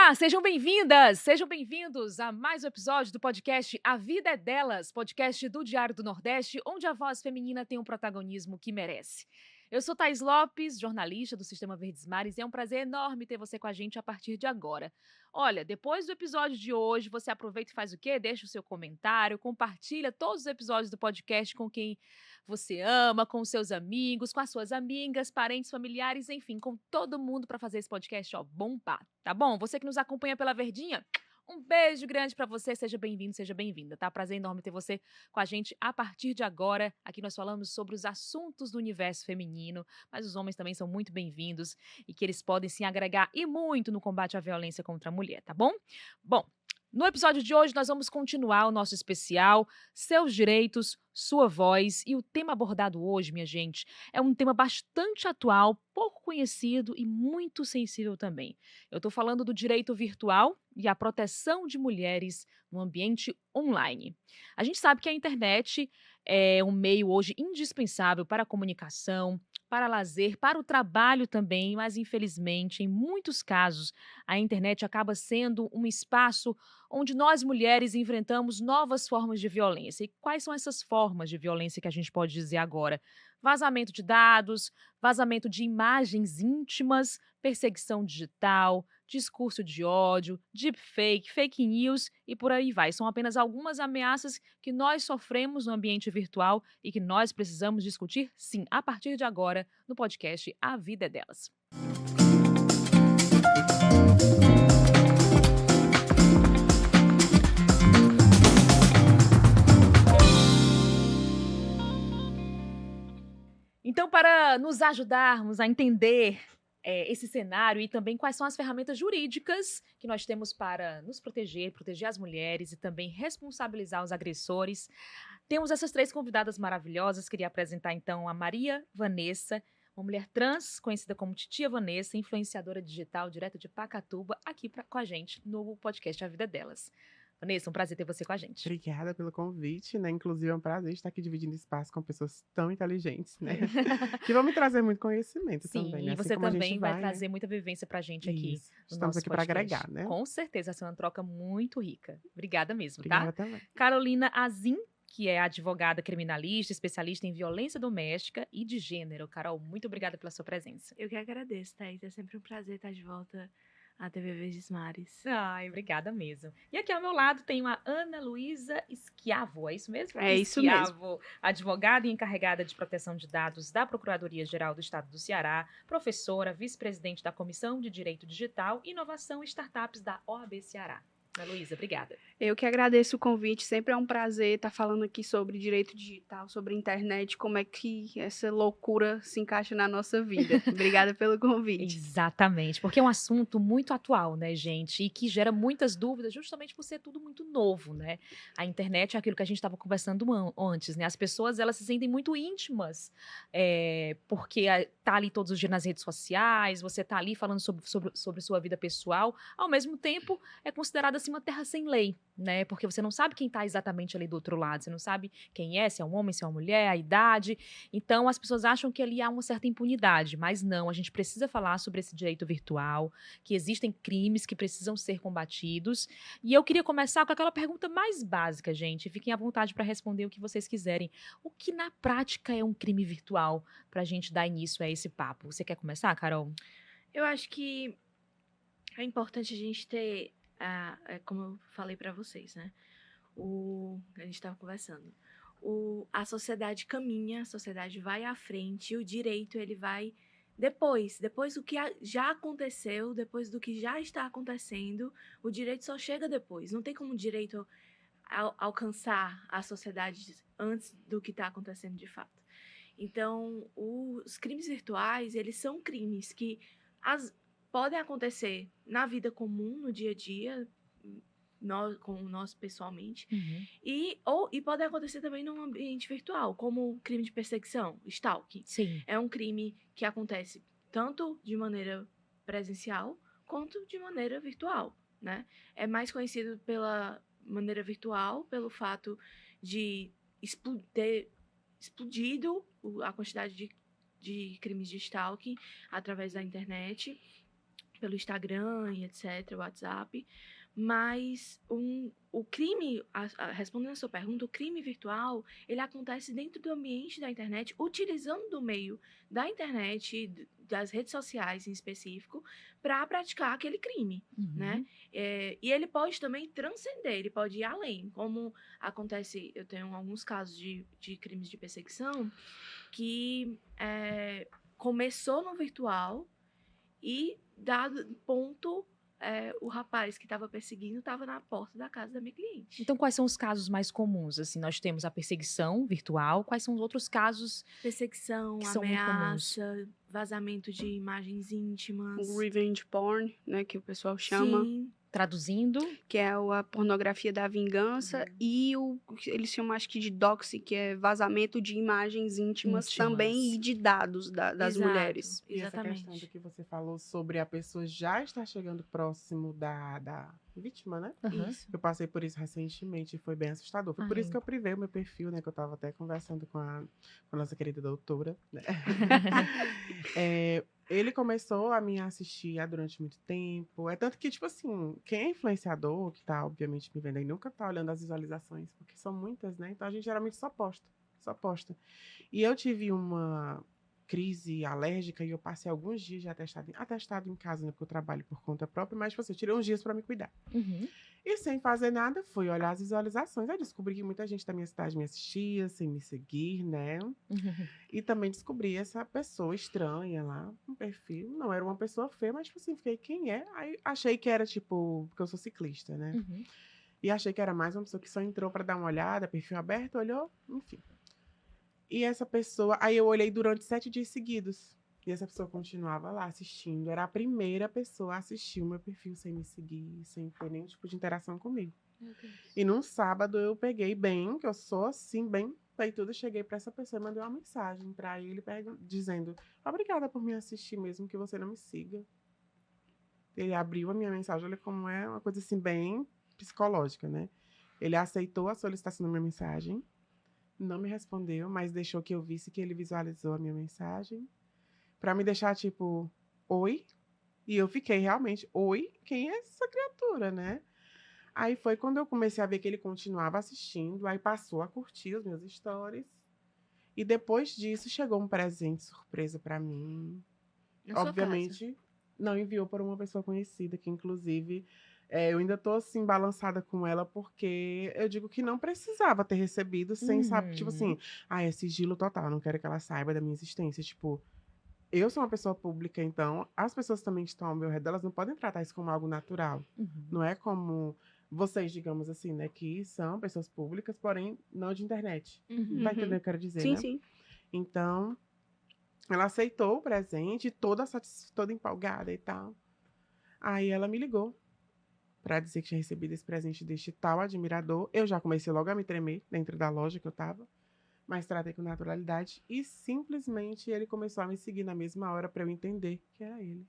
Olá, sejam bem-vindas, sejam bem-vindos a mais um episódio do podcast A Vida é Delas, podcast do Diário do Nordeste, onde a voz feminina tem um protagonismo que merece. Eu sou Thaís Lopes, jornalista do Sistema Verdes Mares, e é um prazer enorme ter você com a gente a partir de agora. Olha, depois do episódio de hoje, você aproveita e faz o quê? Deixa o seu comentário, compartilha todos os episódios do podcast com quem você ama, com os seus amigos, com as suas amigas, parentes, familiares, enfim, com todo mundo para fazer esse podcast, ó, bombar, tá bom? Você que nos acompanha pela Verdinha, um beijo grande para você, seja bem-vindo, seja bem-vinda, tá? Prazer enorme ter você com a gente a partir de agora. Aqui nós falamos sobre os assuntos do universo feminino, mas os homens também são muito bem-vindos e que eles podem se agregar e muito no combate à violência contra a mulher, tá bom? Bom, no episódio de hoje nós vamos continuar o nosso especial Seus Direitos, Sua Voz, e o tema abordado hoje, minha gente, é um tema bastante atual, pouco conhecido e muito sensível também. Eu estou falando do direito virtual e a proteção de mulheres no ambiente online. A gente sabe que a internet é um meio hoje indispensável para a comunicação, para lazer, para o trabalho também, mas infelizmente, em muitos casos, a internet acaba sendo um espaço onde nós mulheres enfrentamos novas formas de violência. E quais são essas formas de violência que a gente pode dizer agora? Vazamento de dados, vazamento de imagens íntimas, perseguição digital, discurso de ódio, deepfake, fake news e por aí vai. São apenas algumas ameaças que nós sofremos no ambiente virtual e que nós precisamos discutir, sim, a partir de agora, no podcast A Vida é Delas. Então, para nos ajudarmos a entender esse cenário e também quais são as ferramentas jurídicas que nós temos para nos proteger, proteger as mulheres e também responsabilizar os agressores, temos essas três convidadas maravilhosas. Queria apresentar então a Maria Vanessa, uma mulher trans, conhecida como Titia Vanessa, influenciadora digital direto de Pacatuba, aqui com a gente no podcast A Vida Delas. Vanessa, um prazer ter você com a gente. Obrigada pelo convite, né? Inclusive é um prazer estar aqui dividindo espaço com pessoas tão inteligentes, né? Que vão me trazer muito conhecimento Sim, também, e né? Assim você como a gente também vai vai, né? trazer muita vivência pra gente aqui Isso. no Estamos nosso aqui para podcast. agregar, né? Com certeza, essa é uma troca muito rica. Obrigada mesmo, tá? Obrigada também. Carolina Azim, que é advogada criminalista, especialista em violência doméstica e de gênero. Carol, muito obrigada pela sua presença. Eu que agradeço, Thaís. É sempre um prazer estar de volta à TV Verdes Mares. Ai, obrigada mesmo. E aqui ao meu lado tem a Ana Luísa Schiavo, é isso mesmo? É isso mesmo. Schiavo, advogada e encarregada de proteção de dados da Procuradoria-Geral do Estado do Ceará, professora, vice-presidente da Comissão de Direito Digital, Inovação e Startups da OAB Ceará. Ana Luísa, obrigada. Eu que agradeço o convite. Sempre é um prazer estar falando aqui sobre direito digital, sobre internet, como é que essa loucura se encaixa na nossa vida. Obrigada pelo convite. Exatamente, porque é um assunto muito atual, né, gente? E que gera muitas dúvidas justamente por ser tudo muito novo, né? A internet é aquilo que a gente estava conversando antes, né? As pessoas, elas se sentem muito íntimas, porque tá ali todos os dias nas redes sociais, você tá ali falando sobre sua vida pessoal, ao mesmo tempo é considerada assim uma terra sem lei, né? Porque você não sabe quem tá exatamente ali do outro lado, você não sabe quem é, se é um homem, se é uma mulher, a idade. Então as pessoas acham que ali há uma certa impunidade, mas não, a gente precisa falar sobre esse direito virtual, que existem crimes que precisam ser combatidos. E eu queria começar com aquela pergunta mais básica, gente. Fiquem à vontade para responder o que vocês quiserem. O que na prática é um crime virtual, para a gente dar início a esse papo? Você quer começar, Carol? Eu acho que é importante a gente ter, como eu falei para vocês, né? A gente estava conversando. A sociedade caminha, a sociedade vai à frente, e o direito ele vai depois do que já aconteceu, depois do que já está acontecendo, o direito só chega depois. Não tem como o direito alcançar a sociedade antes do que está acontecendo de fato. Então, os crimes virtuais, eles são crimes que podem acontecer na vida comum, no dia a dia, com nós pessoalmente, e podem acontecer também no ambiente virtual, como crime de perseguição, stalking. Sim. É um crime que acontece tanto de maneira presencial quanto de maneira virtual, né? É mais conhecido pela maneira virtual, pelo fato de ter explodido a quantidade de crimes de stalking através da internet, pelo Instagram e etc, WhatsApp, mas o crime, respondendo a sua pergunta, o crime virtual, ele acontece dentro do ambiente da internet, utilizando do meio da internet, das redes sociais em específico, para praticar aquele crime, né? E ele pode também transcender, ele pode ir além, como acontece, eu tenho alguns casos de crimes de perseguição que começou no virtual e, dado ponto, o rapaz que estava perseguindo estava na porta da casa da minha cliente. Então, quais são os casos mais comuns? Assim, nós temos a perseguição virtual. Quais são os outros casos? Perseguição, que são muito ameaça, vazamento de imagens íntimas. O revenge porn, né, que o pessoal chama. Sim. Traduzindo? Que é a pornografia da vingança, e eles chamam, acho que, de doxy, que é vazamento de imagens íntimas. Também, e de dados das Exato, mulheres. E essa questão do que você falou sobre a pessoa já estar chegando próximo da vítima, né? Isso. Eu passei por isso recentemente e foi bem assustador. Foi por isso que eu privei o meu perfil, né? Que eu tava até conversando com a nossa querida doutora, né? Ele começou a me assistir durante muito tempo. É tanto que, tipo assim, quem é influenciador, que tá, obviamente, me vendo aí, nunca tá olhando as visualizações, porque são muitas, né? Então, a gente geralmente só posta. E eu tive uma crise alérgica e eu passei alguns dias de atestado em casa, né? Porque eu trabalho por conta própria, mas, tipo assim, eu tirei uns dias pra me cuidar. E sem fazer nada, fui olhar as visualizações. Aí descobri que muita gente da minha cidade me assistia, sem me seguir, né? E também descobri essa pessoa estranha lá, um perfil. Não era uma pessoa feia, mas, tipo assim, fiquei, quem é? Aí achei que era, tipo, porque eu sou ciclista, né? E achei que era mais uma pessoa que só entrou pra dar uma olhada, perfil aberto, olhou, enfim. E essa pessoa, aí eu olhei durante 7 dias seguidos. E essa pessoa continuava lá assistindo. Era a primeira pessoa a assistir o meu perfil sem me seguir, sem ter nenhum tipo de interação comigo. E num sábado eu peguei bem, que eu sou assim, bem tudo, cheguei pra essa pessoa e mandei uma mensagem pra ele dizendo: obrigada por me assistir, mesmo que você não me siga. Ele abriu a minha mensagem, olha como é uma coisa assim, bem psicológica, né? Ele aceitou a solicitação da minha mensagem, não me respondeu, mas deixou que eu visse que ele visualizou a minha mensagem, pra me deixar tipo, oi? E eu fiquei realmente, oi? Quem é essa criatura, né? Aí foi quando eu comecei a ver que ele continuava assistindo, aí passou a curtir os meus stories. E depois disso chegou um presente surpresa pra mim. Na sua Obviamente, casa. não enviou por uma pessoa conhecida, que inclusive eu ainda tô assim balançada com ela, porque eu digo que não precisava ter recebido sem saber, tipo assim, é sigilo total, não quero que ela saiba da minha existência, tipo, eu sou uma pessoa pública, então as pessoas também que estão ao meu redor, elas não podem tratar isso como algo natural. Não é como vocês, digamos assim, né, que são pessoas públicas, porém não de internet. Tá entendendo o que eu quero dizer, Sim, né? sim. Então, ela aceitou o presente, toda empolgada e tal. Aí ela me ligou pra dizer que tinha recebido esse presente deste tal admirador. Eu já comecei logo a me tremer dentro da loja que eu tava, mas tratei com naturalidade e simplesmente ele começou a me seguir na mesma hora pra eu entender que era ele.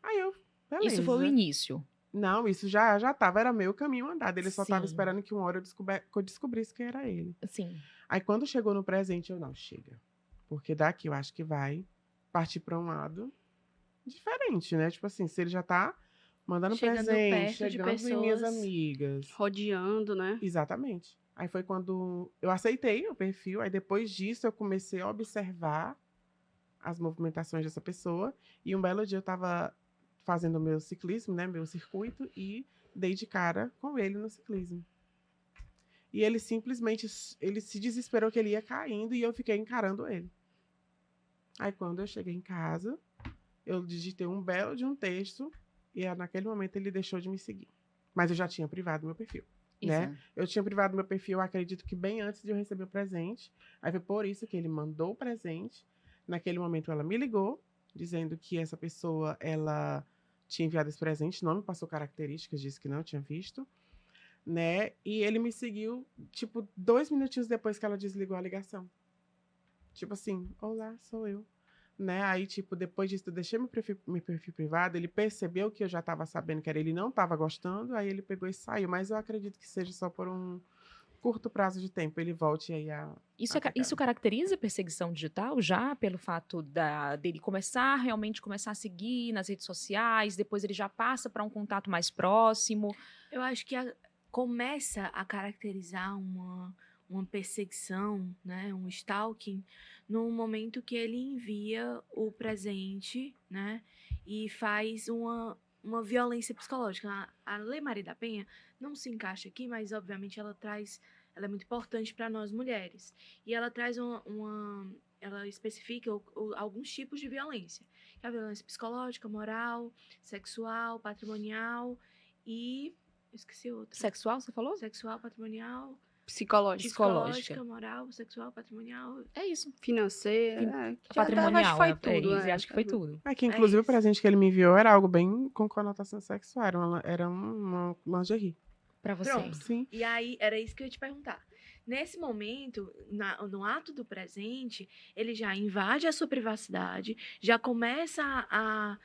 Aí eu, beleza. Isso foi o início. Não, isso já tava, era meio caminho andado. Ele só tava Sim. esperando que uma hora eu descobrisse que era ele. Sim. Aí quando chegou no presente, eu não, chega. Porque daqui eu acho que vai partir pra um lado diferente, né? Tipo assim, se ele já tá mandando Chegando presente, perto de chegando em minhas pessoas. amigas. Rodeando, né? Exatamente. Aí foi quando eu aceitei o perfil, aí depois disso eu comecei a observar as movimentações dessa pessoa, e um belo dia eu tava fazendo o meu ciclismo, né, meu circuito, e dei de cara com ele no ciclismo. E ele simplesmente, ele se desesperou que ele ia caindo e eu fiquei encarando ele. Aí quando eu cheguei em casa, eu digitei um belo de um texto e naquele momento ele deixou de me seguir. Mas eu já tinha privado meu perfil, né? Exato. Eu tinha privado meu perfil, acredito que bem antes de eu receber o presente. Aí foi por isso que ele mandou o presente. Naquele momento ela me ligou, dizendo que essa pessoa, ela tinha enviado esse presente, não me passou características, disse que não tinha visto, né? E ele me seguiu, tipo, 2 minutinhos depois que ela desligou a ligação. Tipo assim, olá, sou eu. Né? Aí, tipo, depois disso, eu deixei meu perfil privado, ele percebeu que eu já tava sabendo que era ele, não tava gostando, aí ele pegou e saiu. Mas eu acredito que seja só por curto prazo de tempo ele volte aí a Isso caracteriza perseguição digital já pelo fato dele começar a seguir nas redes sociais, depois ele já passa para um contato mais próximo? Eu acho que começa a caracterizar uma perseguição, né, um stalking, no momento que ele envia o presente, né, e faz uma violência psicológica. A Lei Maria da Penha não se encaixa aqui, mas obviamente ela é muito importante para nós mulheres. E ela traz ela especifica alguns tipos de violência, que é a violência psicológica, moral, sexual, patrimonial e eu esqueci outra. Sexual, você falou? Sexual, patrimonial, Psicológica. moral, sexual, patrimonial. É isso. Financeira. Patrimonial. Acho que foi tudo. Acho que foi tudo. É que, inclusive, o isso. presente que ele me enviou era algo bem com conotação sexual. Era uma lingerie. Pra você. Pronto. Sim. E aí, era isso que eu ia te perguntar. Nesse momento, no ato do presente, ele já invade a sua privacidade, já começa a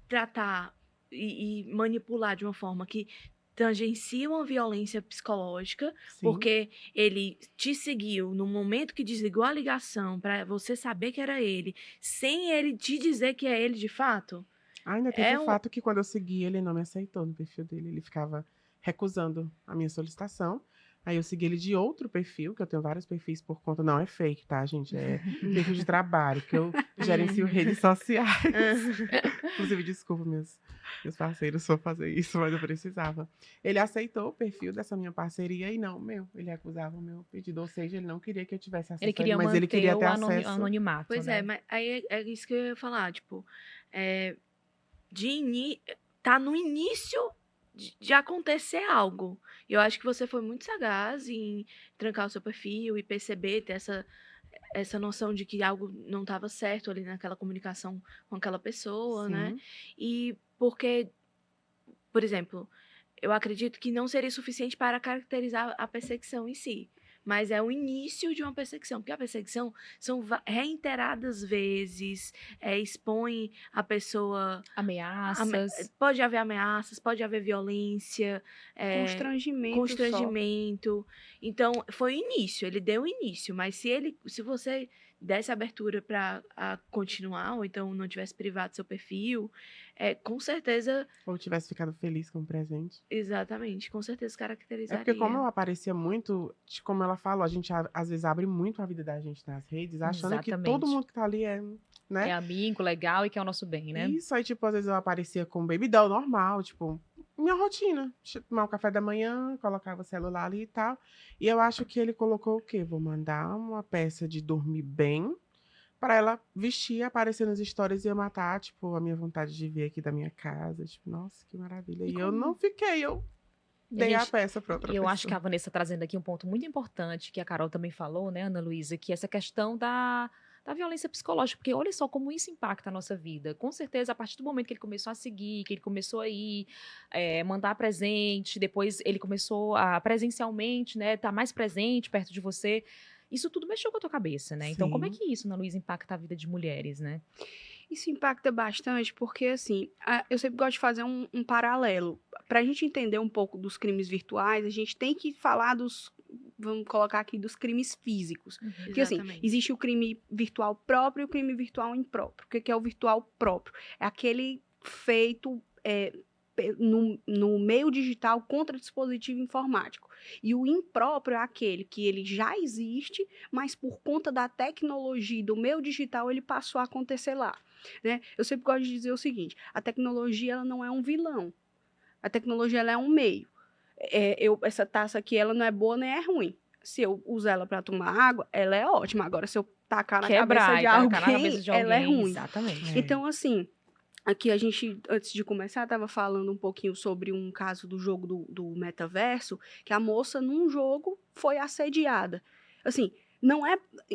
tratar e manipular de uma forma que tangencia uma violência psicológica, Sim. porque ele te seguiu no momento que desligou a ligação para você saber que era ele, sem ele te dizer que é ele de fato. Ainda teve o fato que quando eu segui, ele não me aceitou no perfil dele. Ele ficava recusando a minha solicitação. Aí eu segui ele de outro perfil, que eu tenho vários perfis por conta. Não é fake, tá, gente? É perfil de trabalho, que eu gerencio redes sociais. Inclusive, desculpa meus parceiros por fazer isso, mas eu precisava. Ele aceitou o perfil dessa minha parceria e não o meu. Ele recusava o meu pedido, ou seja, ele não queria que eu tivesse acesso Ele queria mas ele queria ter acesso. anonimato, Pois né? mas aí é isso que eu ia falar, tipo, tá no início de acontecer algo. Eu acho que você foi muito sagaz em trancar o seu perfil e perceber, ter essa noção de que algo não estava certo ali naquela comunicação com aquela pessoa, Sim. né? E porque, por exemplo, eu acredito que não seria suficiente para caracterizar a perseguição em si, mas é o início de uma perseguição, porque a perseguição são reiteradas vezes, expõe a pessoa... Ameaças. Pode haver ameaças, pode haver violência. Constrangimento. Então, foi o início, ele deu o início, mas se você desse abertura para continuar, ou então não tivesse privado seu perfil, com certeza... Ou tivesse ficado feliz com o presente. Exatamente, com certeza caracterizaria. É porque como eu aparecia muito, como ela falou, a gente às vezes abre muito a vida da gente nas redes, achando que todo mundo que tá ali né? É amigo, legal e quer o nosso bem, né? Isso, aí, tipo, às vezes eu aparecia com baby doll normal, tipo, minha rotina. Tomar o café da manhã, colocava o celular ali e tal. E eu acho que ele colocou o quê? Vou mandar uma peça de dormir bem pra ela vestir, aparecer nos stories e eu matar, tipo, a minha vontade de ver aqui da minha casa. Tipo, nossa, que maravilha. E eu não fiquei, eu dei a peça pra outra pessoa. Eu acho que a Vanessa trazendo aqui um ponto muito importante, que a Carol também falou, né, Ana Luísa, que essa questão da violência psicológica, porque olha só como isso impacta a nossa vida. Com certeza, a partir do momento que ele começou a seguir, que ele começou a ir, mandar presente, depois ele começou a presencialmente, né, tá mais presente perto de você, isso tudo mexeu com a tua cabeça, né? Então, como é que isso, Ana Luísa, impacta a vida de mulheres, né? Isso impacta bastante porque, assim, eu sempre gosto de fazer um paralelo. Para a gente entender um pouco dos crimes virtuais, a gente tem que falar vamos colocar aqui, dos crimes físicos. Porque, assim, existe o crime virtual próprio e o crime virtual impróprio. O que é o virtual próprio? É aquele feito no meio digital contra dispositivo informático. E o impróprio é aquele que ele já existe, mas por conta da tecnologia do meio digital, ele passou a acontecer lá. Né? Eu sempre gosto de dizer o seguinte, a tecnologia ela não é um vilão. A tecnologia ela é um meio. Essa taça aqui ela não é boa nem é ruim. Se eu usar ela para tomar água, ela é ótima. Agora, se eu tacar na cabeça de alguém, ela é ruim. Exatamente. Então, assim, aqui a gente, antes de começar, estava falando um pouquinho sobre um caso do jogo do metaverso, que a moça, num jogo, foi assediada. Assim,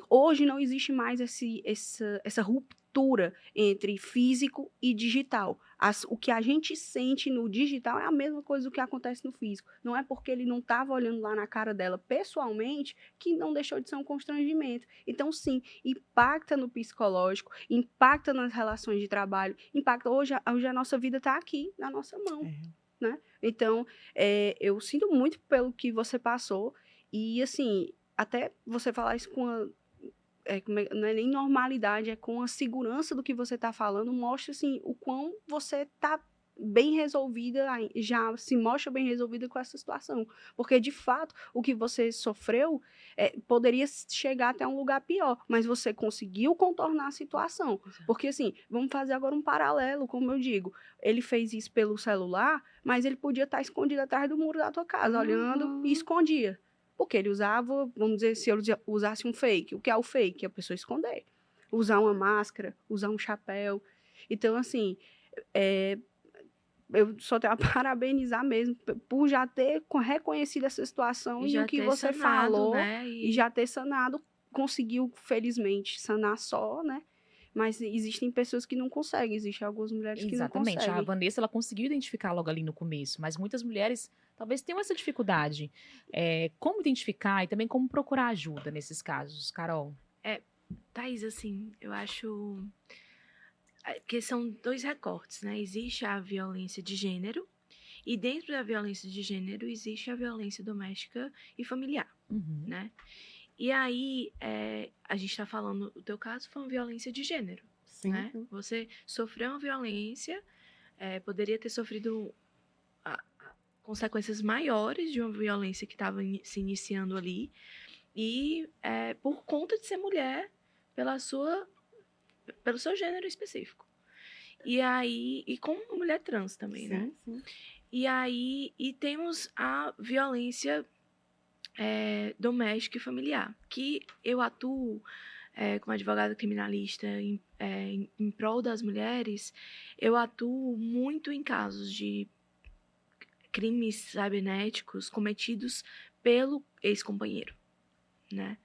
hoje não existe mais essa ruptura entre físico e digital. O que a gente sente no digital é a mesma coisa do que acontece no físico. Não é porque ele não estava olhando lá na cara dela pessoalmente que não deixou de ser um constrangimento. Então, sim, impacta no psicológico, impacta nas relações de trabalho, impacta. Hoje a nossa vida está aqui, na nossa mão. Né? Então, eu sinto muito pelo que você passou E, assim, até você falar isso com não é nem normalidade, é com a segurança do que você está falando, mostra, assim, o quão você está bem resolvida, já se mostra bem resolvida com essa situação. Porque, de fato, o que você sofreu poderia chegar até um lugar pior, mas você conseguiu contornar a situação. Porque, assim, vamos fazer agora um paralelo, como eu digo. Ele fez isso pelo celular, mas ele podia estar escondido atrás do muro da tua casa, olhando e escondia. Porque ele usava, vamos dizer, se ele usasse um fake. O que é o fake? A pessoa esconder. Usar uma máscara, usar um chapéu. Então, assim, eu só tenho a parabenizar mesmo por já ter reconhecido essa situação e o que você falou, né? E já ter sanado, conseguiu, felizmente, sanar só, né? Mas existem pessoas que não conseguem, existem algumas mulheres que não conseguem. Exatamente. A Vanessa, ela conseguiu identificar logo ali no começo, mas muitas mulheres talvez tenham essa dificuldade. Como identificar e também como procurar ajuda nesses casos, Carol? Thaís, assim, eu acho que são 2 recortes, né? Existe a violência de gênero e dentro da violência de gênero existe a violência doméstica e familiar, né? E aí, a gente está falando, o teu caso foi uma violência de gênero, Sim, né? sim. Você sofreu uma violência, poderia ter sofrido consequências maiores de uma violência que estava se iniciando ali, e por conta de ser mulher, pelo seu gênero específico. E aí, e como mulher trans também, né? Sim. E aí, e temos a violência doméstica e familiar, que eu atuo como advogada criminalista em prol das mulheres, eu atuo muito em casos de crimes cibernéticos cometidos pelo ex-companheiro, né?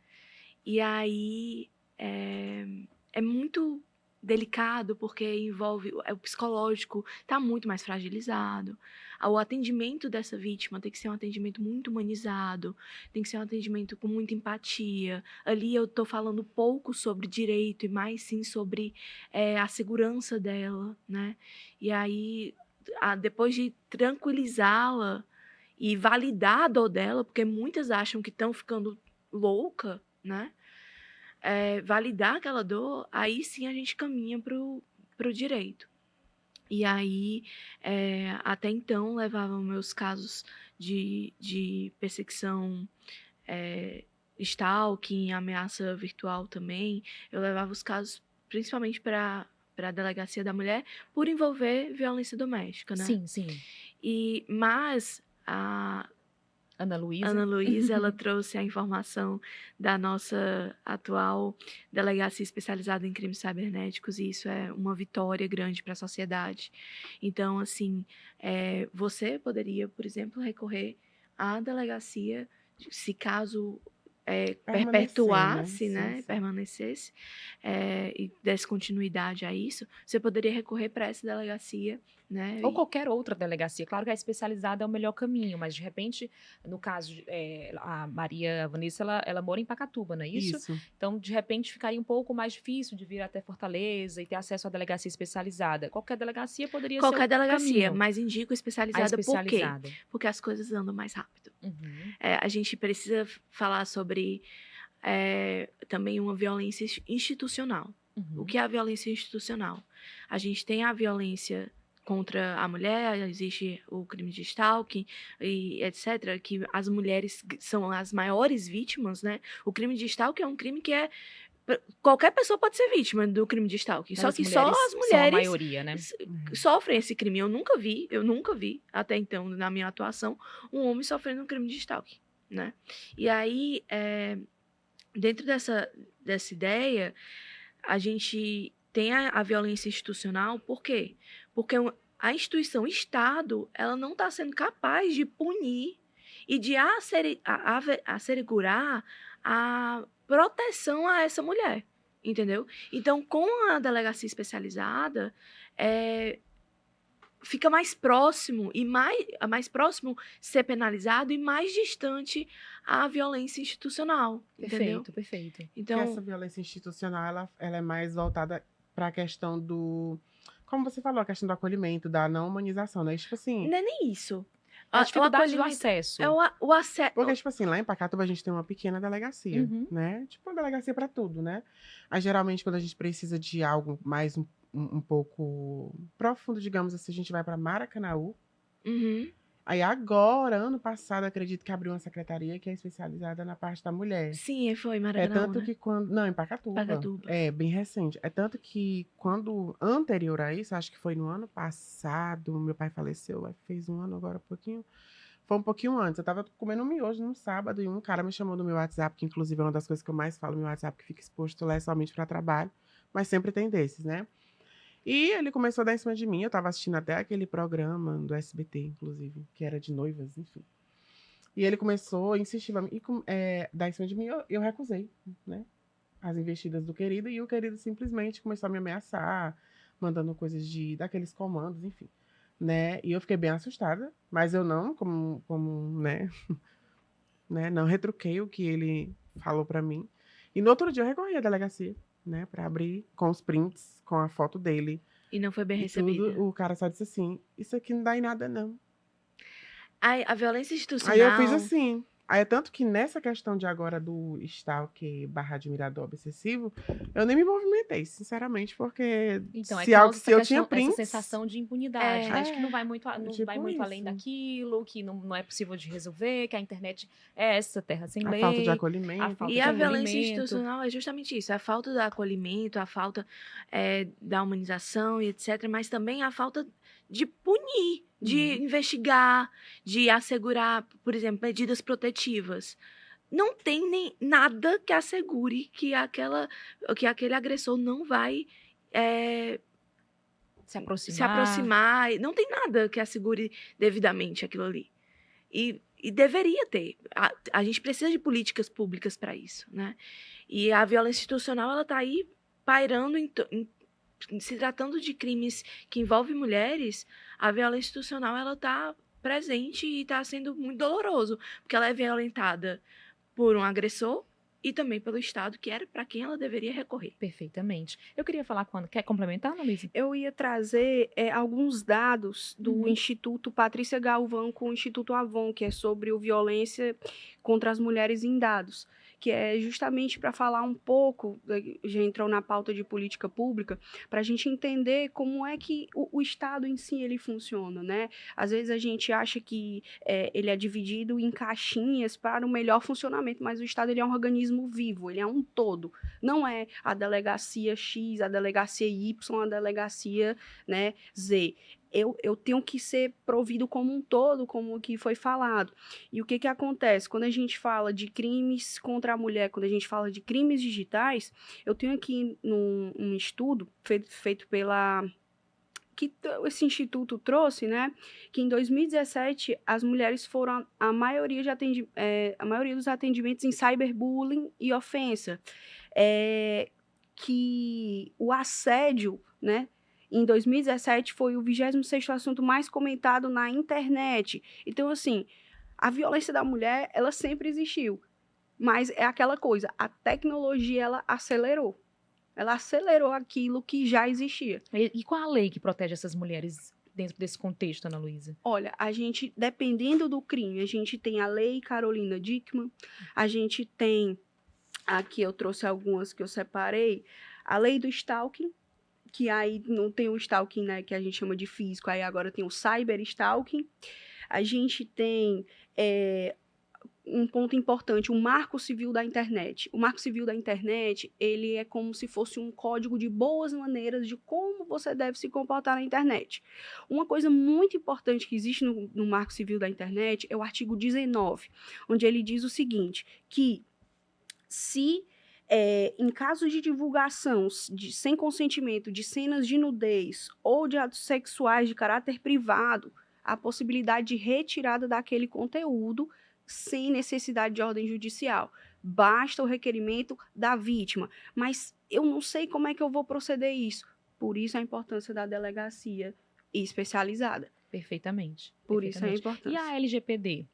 E aí é muito delicado porque envolve o psicológico, está muito mais fragilizado. O atendimento dessa vítima tem que ser um atendimento muito humanizado, tem que ser um atendimento com muita empatia. Ali eu estou falando pouco sobre direito e mais sim sobre a segurança dela, né? E aí, depois de tranquilizá-la e validar a dor dela, porque muitas acham que estão ficando louca, né? Validar aquela dor, aí sim a gente caminha pro direito. E aí, até então, levavam meus casos de perseguição, stalking, ameaça virtual também. Eu levava os casos principalmente para a Delegacia da Mulher por envolver violência doméstica, né? Sim. Mas a Ana Luísa. Ana Luísa, ela trouxe a informação da nossa atual delegacia especializada em crimes cibernéticos, e isso é uma vitória grande para a sociedade. Então, assim, você poderia, por exemplo, recorrer à delegacia, se caso perpetuasse, né? Sim. Permanecesse, e desse continuidade a isso, você poderia recorrer para essa delegacia, né? Ou qualquer outra delegacia. Claro que a especializada é o melhor caminho, mas de repente, no caso, a Maria Vanessa, ela mora em Pacatuba, não é isso? Isso. Então, de repente, ficaria um pouco mais difícil de vir até Fortaleza e ter acesso à delegacia especializada. Qualquer delegacia poderia ser Qualquer delegacia, caminho. mas indico especializada, A especializada. por quê? Porque as coisas andam mais rápido. Uhum. A gente precisa falar sobre também uma violência institucional. Uhum. O que é a violência institucional? A gente tem a violência contra a mulher, existe o crime de stalking e etc., que as mulheres são as maiores vítimas, né? O crime de stalking é um crime que qualquer pessoa pode ser vítima do crime de stalking, só que só as mulheres são a maioria, né? sofrem esse crime. Eu nunca vi, até então, na minha atuação, um homem sofrendo um crime de stalking, né? E aí, dentro dessa ideia, a gente tem a violência institucional. Por quê? Porque a instituição Estado, ela não está sendo capaz de punir e de assegurar a proteção a essa mulher, entendeu? Então, com a delegacia especializada, fica mais próximo mais próximo ser penalizado e mais distante a violência institucional, entendeu? Perfeito. Então, porque essa violência institucional, ela é mais voltada para a questão do, como você falou, a questão do acolhimento, da não humanização, né? Tipo assim... Não é nem isso. A dificuldade do acolhimento acesso. É o acesso. Porque, tipo assim, lá em Pacatuba a gente tem uma pequena delegacia, Uhum. né? Tipo, uma delegacia pra tudo, né? Aí, geralmente, quando a gente precisa de algo mais um pouco profundo, digamos assim, a gente vai pra Maracanaú. Uhum. Aí, agora, ano passado, acredito que abriu uma secretaria que é especializada na parte da mulher. Sim, foi em É Maracanã, tanto né? que quando... Não, em Pacatuba. Pacatuba. É, bem recente. É tanto que quando... Anterior a isso, acho que foi no ano passado, meu pai faleceu, fez um ano agora, um pouquinho... Foi um pouquinho antes. Eu tava comendo um miojo num sábado e um cara me chamou no meu WhatsApp, que inclusive é uma das coisas que eu mais falo no meu WhatsApp, que fica exposto lá é somente para trabalho, mas sempre tem desses, né? E ele começou a dar em cima de mim. Eu tava assistindo até aquele programa do SBT, inclusive, que era de noivas, enfim. E ele começou a insistir pra mim, dar em cima de mim. Eu recusei, né? As investidas do querido, e o querido simplesmente começou a me ameaçar, mandando coisas daqueles comandos, enfim. Né? E eu fiquei bem assustada, mas eu não, né, não retruquei o que ele falou pra mim. E no outro dia eu recorri à delegacia, né, pra abrir com os prints, com a foto dele E não foi bem e recebida. tudo. O cara só disse assim: "Isso aqui não dá em nada, não". A violência institucional. Aí eu fiz assim. Aí é tanto que nessa questão de agora do stalker / admirador obsessivo, eu nem me movimentei, sinceramente, porque Então, se eu tinha essa prints, sensação de impunidade, É. né? De que não vai muito, não tipo vai muito além isso. daquilo, que não é possível de resolver, que a internet é essa terra sem A lei. falta de acolhimento. falta E de a violência acolhimento. institucional é justamente isso, a falta do acolhimento, a falta da humanização e etc., mas também a falta de punir, de investigar, de assegurar, por exemplo, medidas protetivas. Não tem nem nada que assegure que aquele agressor não vai Se aproximar. se aproximar. Não tem nada que assegure devidamente aquilo ali. E deveria ter. A gente precisa de políticas públicas para isso, né? E a violência institucional, ela está aí pairando se tratando de crimes que envolvem mulheres, a violência institucional, ela está presente e está sendo muito doloroso, porque ela é violentada por um agressor e também pelo Estado, que era para quem ela deveria recorrer. Perfeitamente. Eu queria falar quando. Quer complementar, Ana Luísa? Eu ia trazer alguns dados do Instituto Patrícia Galvão com o Instituto Avon, que é sobre violência contra as mulheres em dados, que é justamente para falar um pouco, já entrou na pauta de política pública, para a gente entender como é que o Estado em si ele funciona, né? Às vezes a gente acha que ele é dividido em caixinhas para o melhor funcionamento, mas o Estado ele é um organismo vivo, ele é um todo. Não é a delegacia X, a delegacia Y, a delegacia, né, Z. Eu tenho que ser provido como um todo, como o que foi falado. E o que acontece? Quando a gente fala de crimes contra a mulher, quando a gente fala de crimes digitais, eu tenho aqui um estudo feito pela... que esse instituto trouxe, né, que em 2017 as mulheres foram a maioria dos atendimentos em cyberbullying e ofensa. Que o assédio, né, em 2017 foi o 26º assunto mais comentado na internet. Então, assim, a violência da mulher, ela sempre existiu. Mas é aquela coisa, a tecnologia, ela acelerou. Ela acelerou aquilo que já existia. E qual a lei que protege essas mulheres dentro desse contexto, Ana Luísa? Olha, a gente, dependendo do crime, a gente tem a Lei Carolina Dickmann, a gente tem, aqui eu trouxe algumas que eu separei, a Lei do Stalking, que aí não tem o stalking, né, que a gente chama de físico, aí agora tem o cyber stalking. A gente tem um ponto importante, o Marco Civil da Internet. O Marco Civil da Internet, ele é como se fosse um código de boas maneiras de como você deve se comportar na internet. Uma coisa muito importante que existe no Marco Civil da Internet é o artigo 19, onde ele diz o seguinte, que se em caso de divulgação sem consentimento de cenas de nudez ou de atos sexuais de caráter privado, a possibilidade de retirada daquele conteúdo sem necessidade de ordem judicial. Basta o requerimento da vítima. Mas eu não sei como é que eu vou proceder isso. Por isso a importância da delegacia especializada. Perfeitamente. Por isso a importância. E a LGPD?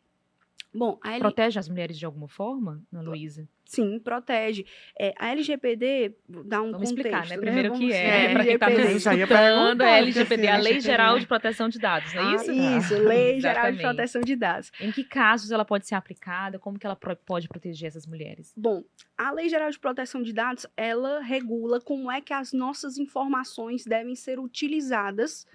Bom, Protege as mulheres de alguma forma, Ana Luísa? Sim, protege. A LGPD dá um Vamos contexto, explicar, né? Primeiro Vamos que explicar. para quem está nos Eu já ia escutando, perguntar, a porque, LGPD, assim, a Lei LGPD. Geral de Proteção de Dados, não é isso? Isso, Lei Geral de Exatamente. Proteção de Dados. Em que casos ela pode ser aplicada? Como que ela pode proteger essas mulheres? Bom, a Lei Geral de Proteção de Dados, ela regula como é que as nossas informações devem ser utilizadas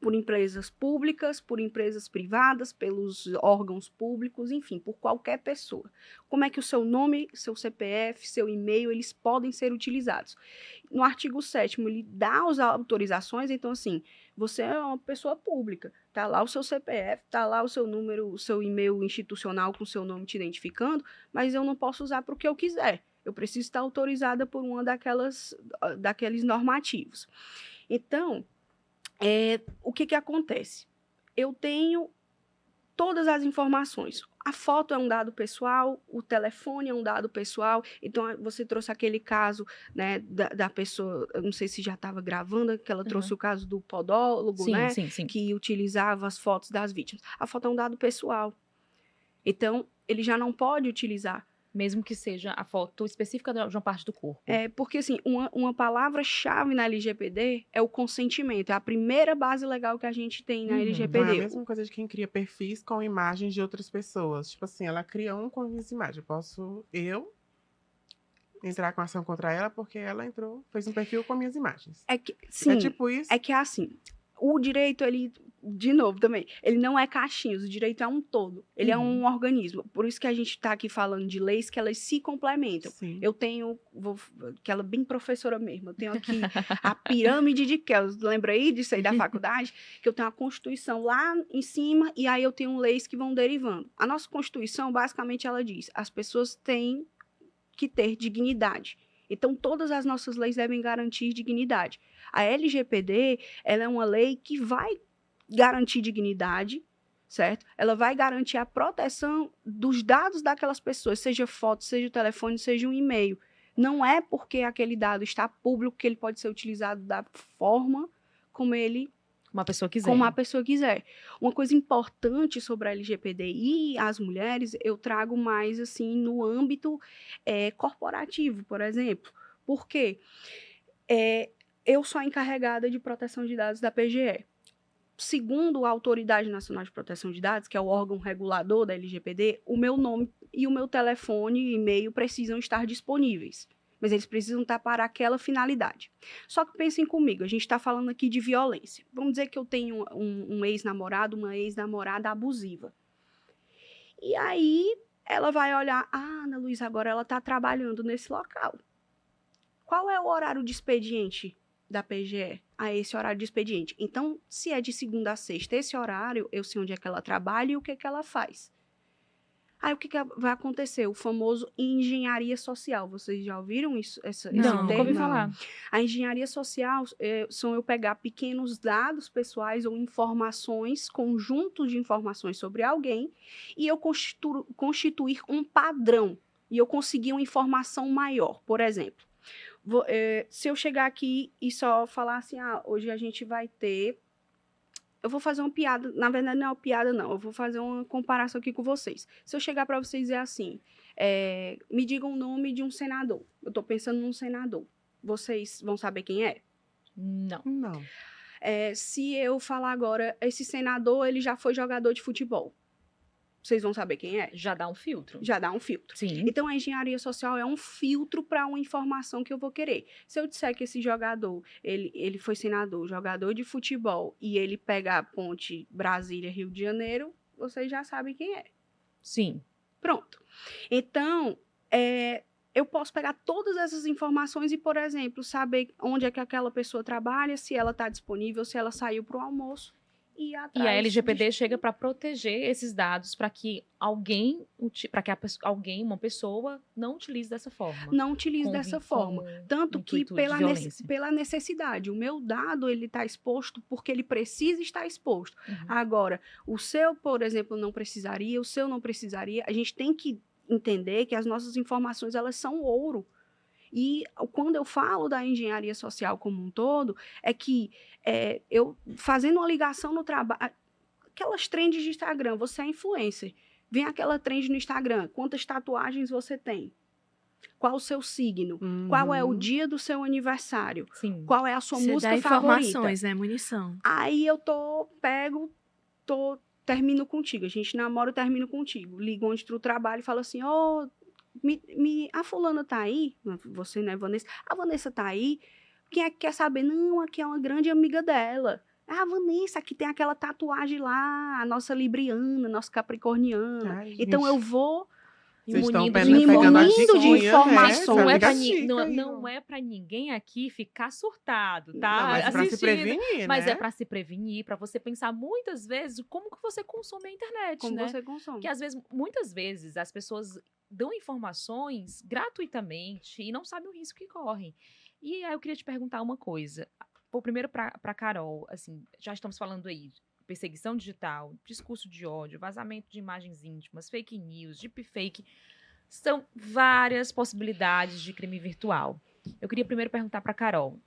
por empresas públicas, por empresas privadas, pelos órgãos públicos, enfim, por qualquer pessoa. Como é que o seu nome, seu CPF, seu e-mail, eles podem ser utilizados. No artigo 7º, ele dá as autorizações, então, assim, você é uma pessoa pública, tá lá o seu CPF, tá lá o seu número, o seu e-mail institucional com o seu nome te identificando, mas eu não posso usar para o que eu quiser. Eu preciso estar autorizada por uma daqueles normativos. Então, o que acontece? Eu tenho todas as informações. A foto é um dado pessoal, o telefone é um dado pessoal. Então, você trouxe aquele caso, né, da pessoa, eu não sei se já estava gravando, que ela trouxe o caso do podólogo, Sim, né, sim. que utilizava as fotos das vítimas. A foto é um dado pessoal. Então, ele já não pode utilizar. Mesmo que seja a foto específica de uma parte do corpo. Porque, assim, uma palavra-chave na LGPD é o consentimento. É a primeira base legal que a gente tem na LGPD. Não é a mesma coisa de quem cria perfis com imagens de outras pessoas. Tipo assim, ela cria um com as imagens. Eu posso, entrar com ação contra ela porque ela fez um perfil com minhas imagens. Sim, é tipo isso? É que é assim, o direito, ele, de novo também, ele não é caixinhos, o direito é um todo, ele é um organismo, por isso que a gente está aqui falando de leis que elas se complementam. Sim. Eu tenho, que ela é bem professora mesmo, eu tenho aqui a pirâmide de Kelsen, lembra aí disso aí da faculdade? Que eu tenho a Constituição lá em cima e aí eu tenho leis que vão derivando. A nossa Constituição, basicamente, ela diz, as pessoas têm que ter dignidade. Então, todas as nossas leis devem garantir dignidade. A LGPD, ela é uma lei que vai garantir dignidade, certo? Ela vai garantir a proteção dos dados daquelas pessoas, seja foto, seja o telefone, seja um e-mail. Não é porque aquele dado está público que ele pode ser utilizado da forma como uma pessoa quiser. Como a pessoa quiser. Uma coisa importante sobre a LGPD e as mulheres, eu trago mais assim no âmbito corporativo, por exemplo. Por quê? Eu sou a encarregada de proteção de dados da PGE. Segundo a Autoridade Nacional de Proteção de Dados, que é o órgão regulador da LGPD, o meu nome e o meu telefone e e-mail precisam estar disponíveis. Mas eles precisam estar para aquela finalidade. Só que pensem comigo, a gente está falando aqui de violência. Vamos dizer que eu tenho um ex-namorado, uma ex-namorada abusiva. E aí, ela vai olhar, Ana Luísa, agora ela está trabalhando nesse local. Qual é o horário de expediente da PGE? Esse horário de expediente. Então, se é de segunda a sexta, esse horário, eu sei onde é que ela trabalha e o que é que ela faz. Aí, o que vai acontecer? O famoso engenharia social. Vocês já ouviram isso? Não, nunca ouvi falar. A engenharia social são eu pegar pequenos dados pessoais ou informações, conjuntos de informações sobre alguém, e eu constituir um padrão. E eu conseguir uma informação maior. Por exemplo, se eu chegar aqui e só falar assim, hoje a gente vai ter... Eu vou fazer uma piada, na verdade não é uma piada não, eu vou fazer uma comparação aqui com vocês. Se eu chegar para vocês e dizer assim, me digam o nome de um senador, eu estou pensando num senador, vocês vão saber quem é? Não. Se eu falar agora, esse senador, ele já foi jogador de futebol, vocês vão saber quem é? Já dá um filtro. Já dá um filtro. Sim. Então, a engenharia social é um filtro para uma informação que eu vou querer. Se eu disser que esse jogador, ele foi senador, jogador de futebol, e ele pega a ponte Brasília-Rio de Janeiro, vocês já sabem quem é. Sim. Pronto. Então, eu posso pegar todas essas informações e, por exemplo, saber onde é que aquela pessoa trabalha, se ela está disponível, se ela saiu para o almoço. E a LGPD chega para proteger esses dados para que uma pessoa não utilize dessa forma. Não utilize dessa forma. Tanto que pela necessidade. O meu dado, ele está exposto porque ele precisa estar exposto. Agora, o seu, por exemplo, não precisaria, o seu não precisaria. A gente tem que entender que as nossas informações, elas são ouro. E quando eu falo da engenharia social como um todo, é que eu fazendo uma ligação no trabalho... aquelas trends de Instagram, você é influencer. Vem aquela trend no Instagram, quantas tatuagens você tem? Qual o seu signo? Qual é o dia do seu aniversário? Sim. Qual é a sua Você música dá favorita? informações, né? Munição. Aí eu termino contigo. A gente namora, eu termino contigo. Ligo onde tu trabalha e falo assim, a fulana tá aí? Você, né, Vanessa? A Vanessa tá aí? Quem é que quer saber? Não, aqui é uma grande amiga dela. Ah, Vanessa, aqui tem aquela tatuagem lá, a nossa libriana, nossa capricorniana. Ai, então gente. eu vou Vocês estão munindo me pegando a munindo de diquinha, informações. Não é fica pra, chique não, aí, não ó. é pra ninguém aqui ficar surtado, tá? Não, mas pra se Assistindo. prevenir, Mas né? é pra se prevenir, pra você pensar muitas vezes como que você consome a internet, Como né? você consome. Porque às vezes, muitas vezes, as pessoas dão informações gratuitamente e não sabem o risco que correm. E aí eu queria te perguntar uma coisa. Pô, primeiro pra Carol, assim, já estamos falando aí de perseguição digital, discurso de ódio, vazamento de imagens íntimas, fake news, deepfake. São várias possibilidades de crime virtual. Eu queria primeiro perguntar para Carol.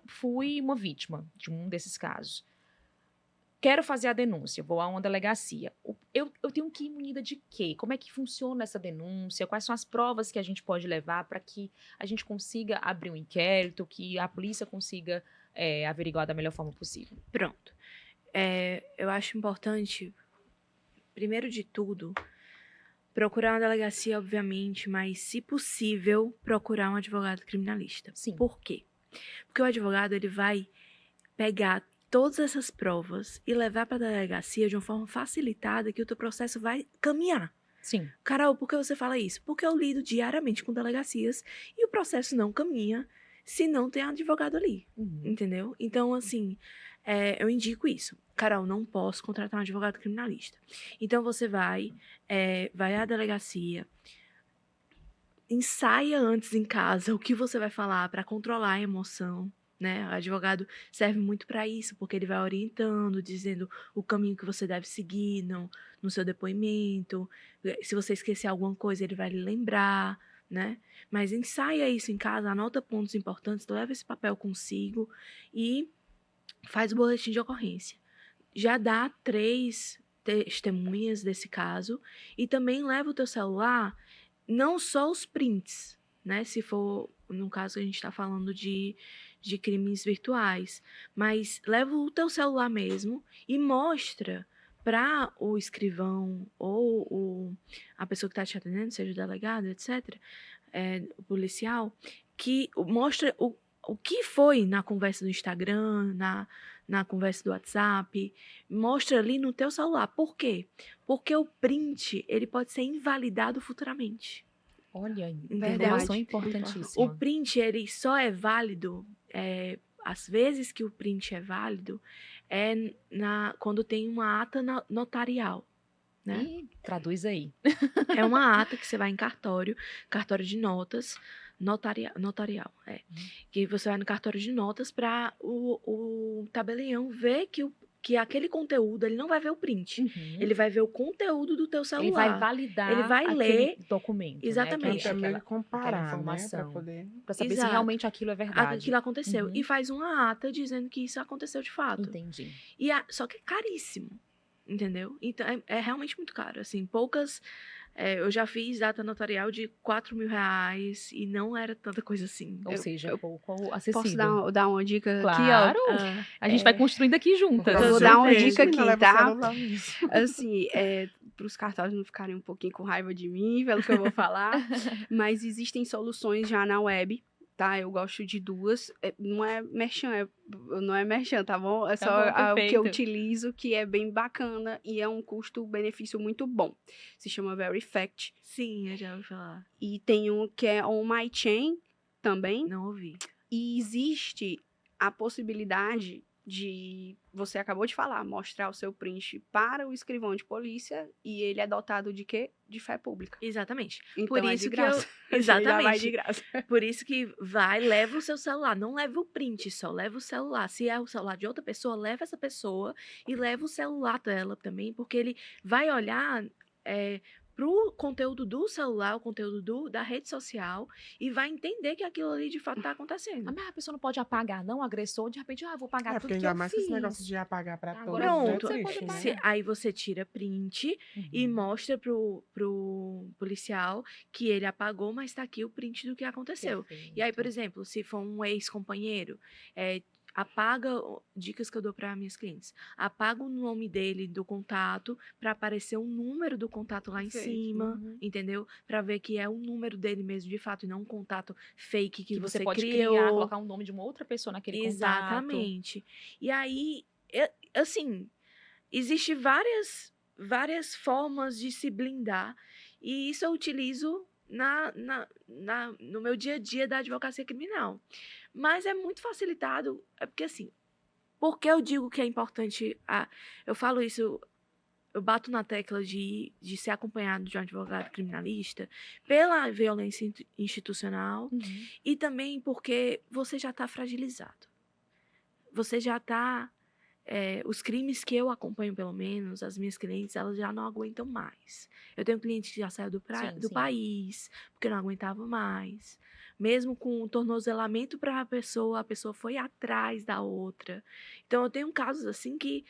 Fui uma vítima de um desses casos. Quero fazer a denúncia, vou a uma delegacia. Eu tenho que ir munida de quê? Como é que funciona essa denúncia? Quais são as provas que a gente pode levar para que a gente consiga abrir um inquérito, que a polícia consiga averiguar da melhor forma possível? Pronto. Eu acho importante, primeiro de tudo, procurar uma delegacia, obviamente, mas, se possível, procurar um advogado criminalista. Sim. Por quê? Porque o advogado, ele vai pegar todas essas provas e levar para a delegacia de uma forma facilitada que o teu processo vai caminhar. Sim. Carol, por que você fala isso? Porque eu lido diariamente com delegacias e o processo não caminha se não tem advogado ali, entendeu? Então, assim, eu indico isso. Carol, não posso contratar um advogado criminalista. Então, você vai à delegacia, ensaia antes em casa o que você vai falar para controlar a emoção, né? O advogado serve muito para isso, porque ele vai orientando, dizendo o caminho que você deve seguir no seu depoimento. Se você esquecer alguma coisa, ele vai lhe lembrar, né? Mas ensaia isso em casa, anota pontos importantes, leva esse papel consigo e faz o boletim de ocorrência. Já dá 3 testemunhas desse caso e também leva o teu celular, não só os prints, né? Se for, no caso, a gente está falando de crimes virtuais, mas leva o teu celular mesmo e mostra para o escrivão ou a pessoa que está te atendendo, seja o delegado, etc., o policial, que mostra o que foi na conversa do Instagram, na conversa do WhatsApp, mostra ali no teu celular. Por quê? Porque o print, ele pode ser invalidado futuramente. Olha, Entendeu? informação importantíssima. O print, ele só é válido, às vezes que o print é válido, quando tem uma ata notarial, né? E traduz aí. É uma ata que você vai em cartório de notas, notarial, que você vai no cartório de notas para o tabelião ver que aquele conteúdo, ele não vai ver o print. Ele vai ver o conteúdo do teu celular. Ele vai validar Ele vai aquele ler documento. Exatamente. Né? Também comparar, informação. né? Pra poder... Pra saber se Exato. realmente aquilo é verdade. Aquilo aconteceu. E faz uma ata dizendo que isso aconteceu de fato. Entendi. Só que é caríssimo, entendeu? Então, é realmente muito caro. Assim, poucas... eu já fiz data notarial de R$4.000 e não era tanta coisa assim. Ou seja, pouco acessível. Posso dar uma dica Claro. aqui, ó? A gente vai construindo aqui juntas. Eu vou dar uma dica aqui, Leva o tá? celular mesmo. Assim, para os cartórios não ficarem um pouquinho com raiva de mim, pelo que eu vou falar, mas existem soluções já na web, tá? Eu gosto de 2. Não é merchan, tá bom? É Tá só bom, o que perfeito. eu utilizo, que é bem bacana e é um custo-benefício muito bom. Se chama Verifact. Sim, eu já ouvi falar. E tem um que é On My Chain também. Não ouvi. E existe a possibilidade de, você acabou de falar, mostrar o seu print para o escrivão de polícia e ele é dotado de quê? De fé pública. Exatamente. Então Por é isso de que graça. Já vai Exatamente. de graça. Por isso que leva o seu celular. Não leva o print só, leva o celular. Se é o celular de outra pessoa, leva essa pessoa e leva o celular dela também, porque ele vai olhar pro conteúdo do celular, o conteúdo da rede social, e vai entender que aquilo ali de fato tá acontecendo. Mas a pessoa não pode apagar, não, o agressor, de repente, vou pagar É, tudo porque que ainda eu mais fiz. que esse negócio de apagar pra Agora, todos Pronto, é você triste, pode né? aí você tira print e mostra pro policial que ele apagou, mas tá aqui o print do que aconteceu. E aí, por exemplo, se for um ex-companheiro, apaga dicas que eu dou para minhas clientes. Apaga o nome dele do contato para aparecer um número do contato lá em Perfeito. cima, entendeu? Para ver que é o número dele mesmo de fato e não um contato fake que você pode criou. criar, colocar um nome de uma outra pessoa naquele contato. Exatamente. E aí, assim, existe várias formas de se blindar e isso eu utilizo no meu dia a dia da advocacia criminal. Mas é muito facilitado, é porque assim, por que eu digo que é importante, eu falo isso, eu bato na tecla de ser acompanhado de um advogado criminalista pela violência institucional e também porque você já está fragilizado. Você já está... os crimes que eu acompanho, pelo menos, as minhas clientes, elas já não aguentam mais. Eu tenho cliente que já saiu do país, porque não aguentava mais. Mesmo com o tornozelamento para a pessoa foi atrás da outra. Então, eu tenho casos assim que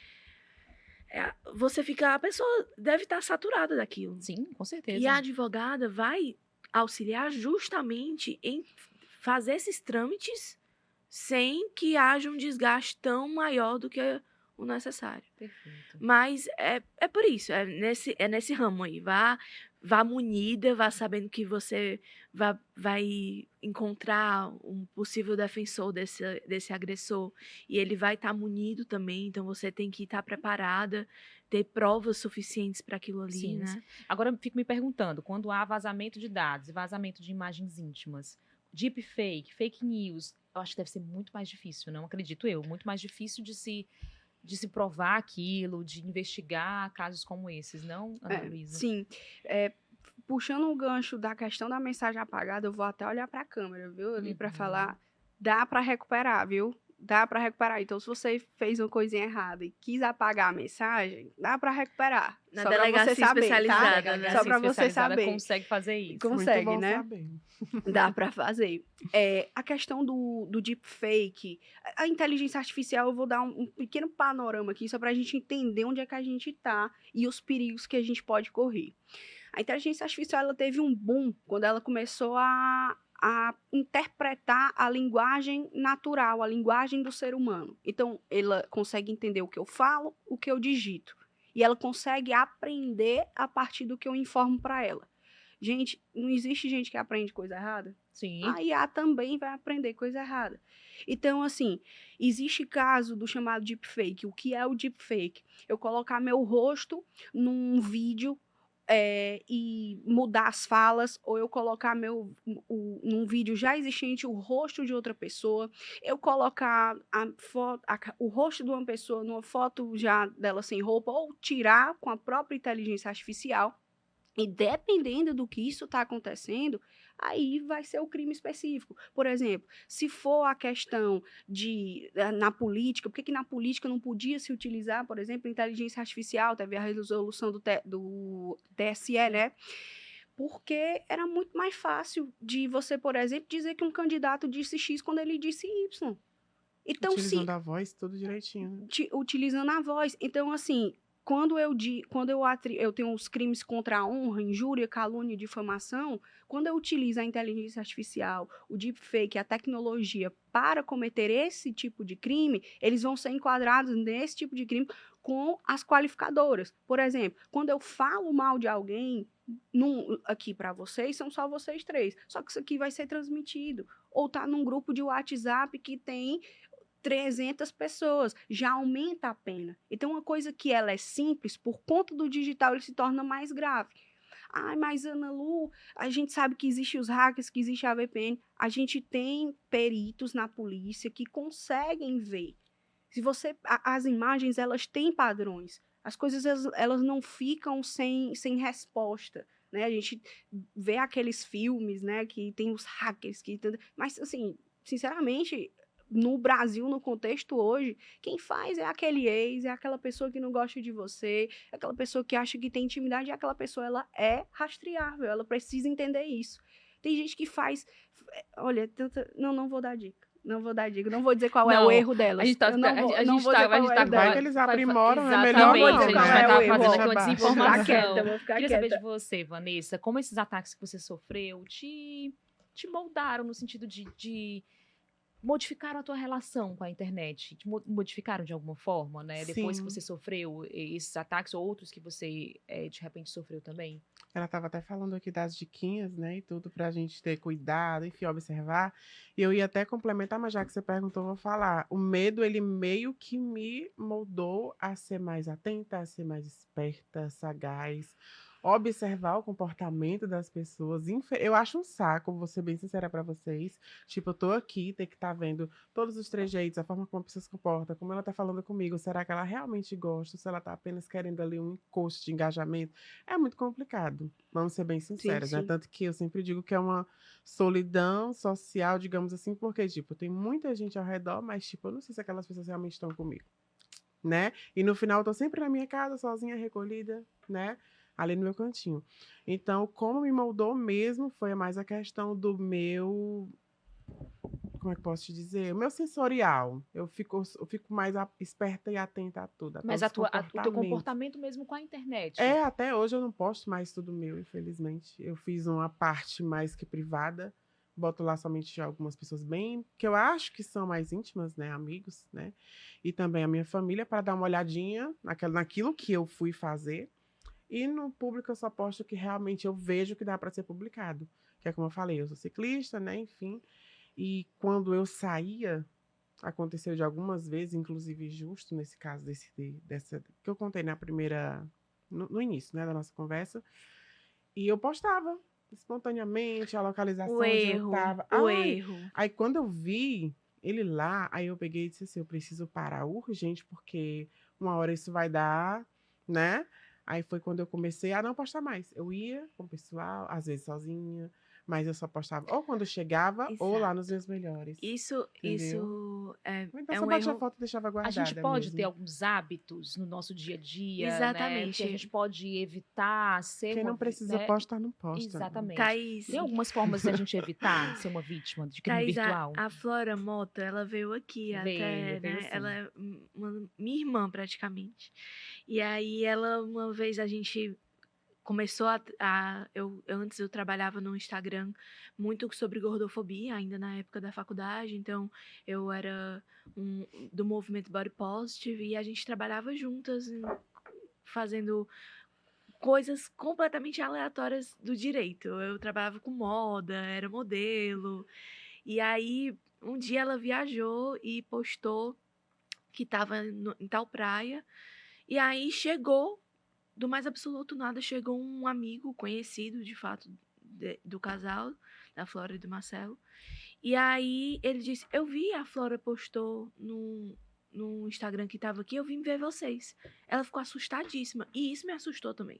a pessoa deve estar saturada daquilo. Sim, com certeza. E a advogada vai auxiliar justamente em fazer esses trâmites sem que haja um desgaste tão maior do que o necessário. Perfeito. Mas é por isso, é nesse ramo aí. Vá munida, vá sabendo que você vai encontrar um possível defensor desse agressor e ele vai estar munido também, então você tem que estar preparada, ter provas suficientes para aquilo ali, Sim, né? Agora eu fico me perguntando, quando há vazamento de dados e vazamento de imagens íntimas, deepfake, fake news, eu acho que deve ser muito mais difícil, não acredito eu, muito mais difícil de se provar aquilo, de investigar casos como esses, não, Ana Luísa? Sim. Puxando o gancho da questão da mensagem apagada, eu vou até olhar para a câmera, viu? Ali para falar, dá para recuperar, viu? Dá para recuperar. Então, se você fez uma coisinha errada e quis apagar a mensagem, dá para recuperar. Na só para você saber, especializada, tá? né? Só para você saber. Consegue fazer isso. Consegue, Muito bom né? saber. Dá para fazer. A questão do deepfake, a inteligência artificial, eu vou dar um pequeno panorama aqui, só para a gente entender onde é que a gente está e os perigos que a gente pode correr. A inteligência artificial ela teve um boom quando ela começou a interpretar a linguagem natural, a linguagem do ser humano. Então, ela consegue entender o que eu falo, o que eu digito. E ela consegue aprender a partir do que eu informo para ela. Gente, não existe gente que aprende coisa errada? Sim. A IA também vai aprender coisa errada. Então, assim, existe caso do chamado deepfake. O que é o deepfake? Eu colocar meu rosto num vídeo e mudar as falas, ou eu colocar num vídeo já existente o rosto de outra pessoa, eu colocar o rosto de uma pessoa numa foto já dela sem roupa, ou tirar com a própria inteligência artificial. E dependendo do que isso está acontecendo, aí vai ser o crime específico. Por exemplo, se for a questão na política, por que na política não podia se utilizar, por exemplo, inteligência artificial, teve a resolução do TSE, né? Porque era muito mais fácil de você, por exemplo, dizer que um candidato disse X quando ele disse Y. Então, Utilizando a voz, tudo direitinho. Né? Utilizando a voz. Então, assim, quando eu tenho os crimes contra a honra, injúria, calúnia e difamação, quando eu utilizo a inteligência artificial, o deepfake, a tecnologia para cometer esse tipo de crime, eles vão ser enquadrados nesse tipo de crime com as qualificadoras. Por exemplo, quando eu falo mal de alguém, aqui para vocês, são só vocês 3. Só que isso aqui vai ser transmitido. Ou tá num grupo de WhatsApp que tem 300 pessoas, já aumenta a pena. Então, uma coisa que ela é simples, por conta do digital, ele se torna mais grave. Mas Ana Lu, a gente sabe que existem os hackers, que existe a VPN. A gente tem peritos na polícia que conseguem ver. Se as imagens, elas têm padrões. As coisas, elas não ficam sem resposta. Né? A gente vê aqueles filmes, né, que tem os hackers, mas, assim, sinceramente, no Brasil, no contexto hoje, quem faz é aquele ex, é aquela pessoa que não gosta de você, é aquela pessoa que acha que tem intimidade, e aquela pessoa, ela é rastreável, ela precisa entender isso. Tem gente que faz, olha, não vou dar dica. Não vou dar dica, não vou dizer qual é o erro delas. A gente tá, Eu não vou, a não gente vou tá, dizer qual é o erro Vai delas. que eles aprimoram, é melhor Exatamente, não, a gente né? vai estar erro, fazendo aqui uma Vou ficar desinformação. quieta, vou ficar Queria saber quieta. de você, Vanessa, como esses ataques que você sofreu te moldaram no sentido de modificaram a tua relação com a internet? Te modificaram de alguma forma, né? Depois que Sim. você sofreu esses ataques ou outros que você, de repente, sofreu também? Ela estava até falando aqui das diquinhas, né, e tudo pra gente ter cuidado, enfim, observar. E eu ia até complementar, mas já que você perguntou, eu vou falar. O medo, ele meio que me moldou a ser mais atenta, a ser mais esperta, sagaz, observar o comportamento das pessoas. Eu acho um saco, vou ser bem sincera pra vocês. Tipo, eu tô aqui, ter que estar vendo todos os trejeitos, a forma como a pessoa se comporta, como ela tá falando comigo, será que ela realmente gosta, ou se ela tá apenas querendo ali um encosto de engajamento? É muito complicado, vamos ser bem sinceros, né? sim. Tanto que eu sempre digo que é uma solidão social, digamos assim, porque, tipo, tem muita gente ao redor, mas, tipo, eu não sei se aquelas pessoas realmente estão comigo, né? E no final eu tô sempre na minha casa, sozinha, recolhida, né? Ali no meu cantinho. Então, como me moldou mesmo foi mais a questão do meu, como é que posso te dizer? O meu sensorial. Eu fico mais esperta e atenta a tudo, a Mas todos os o teu comportamentos. comportamento mesmo com a internet? É, até hoje eu não posto mais tudo meu, infelizmente. Eu fiz uma parte mais que privada, boto lá somente algumas pessoas bem, que eu acho que são mais íntimas, né, amigos, né, e também a minha família, para dar uma olhadinha naquilo que eu fui fazer. E no público eu só posto o que realmente eu vejo que dá para ser publicado. Que é como eu falei, eu sou ciclista, né, enfim. E quando eu saía, aconteceu de algumas vezes, inclusive justo nesse caso dessa que eu contei na primeira, no início, né, da nossa conversa, e eu postava espontaneamente a localização O onde eu erro, estava. o erro. Aí quando eu vi ele lá, aí eu peguei e disse assim, eu preciso parar urgente, porque uma hora isso vai dar, né? Aí foi quando eu comecei a não postar mais. Eu ia com o pessoal, às vezes sozinha, mas eu só postava ou quando chegava ou lá Exato. nos meus melhores. Isso Ou então é só um batia a erro. foto e deixava A guardada gente pode ter mesmo. alguns hábitos no nosso dia a dia, né? Que a Exatamente. gente pode evitar ser Quem uma, não precisa né? postar, não posta. Exatamente. Thaís, Tem algumas formas de a gente evitar ser uma vítima de crime Thaís, virtual? a Flora Mota, ela veio aqui até, Veio né? sim. Ela é minha irmã, praticamente. E aí, uma vez a gente começou antes eu trabalhava no Instagram muito sobre gordofobia, ainda na época da faculdade, então eu era do movimento Body Positive e a gente trabalhava juntas fazendo coisas completamente aleatórias do direito. Eu trabalhava com moda, era modelo, e aí um dia ela viajou e postou que estava em tal praia, e aí chegou do mais absoluto nada, chegou um amigo conhecido, de fato, do casal, da Flora e do Marcelo. E aí ele disse, eu vi a Flora postou no Instagram que estava aqui, eu vim ver vocês. Ela ficou assustadíssima, e isso me assustou também.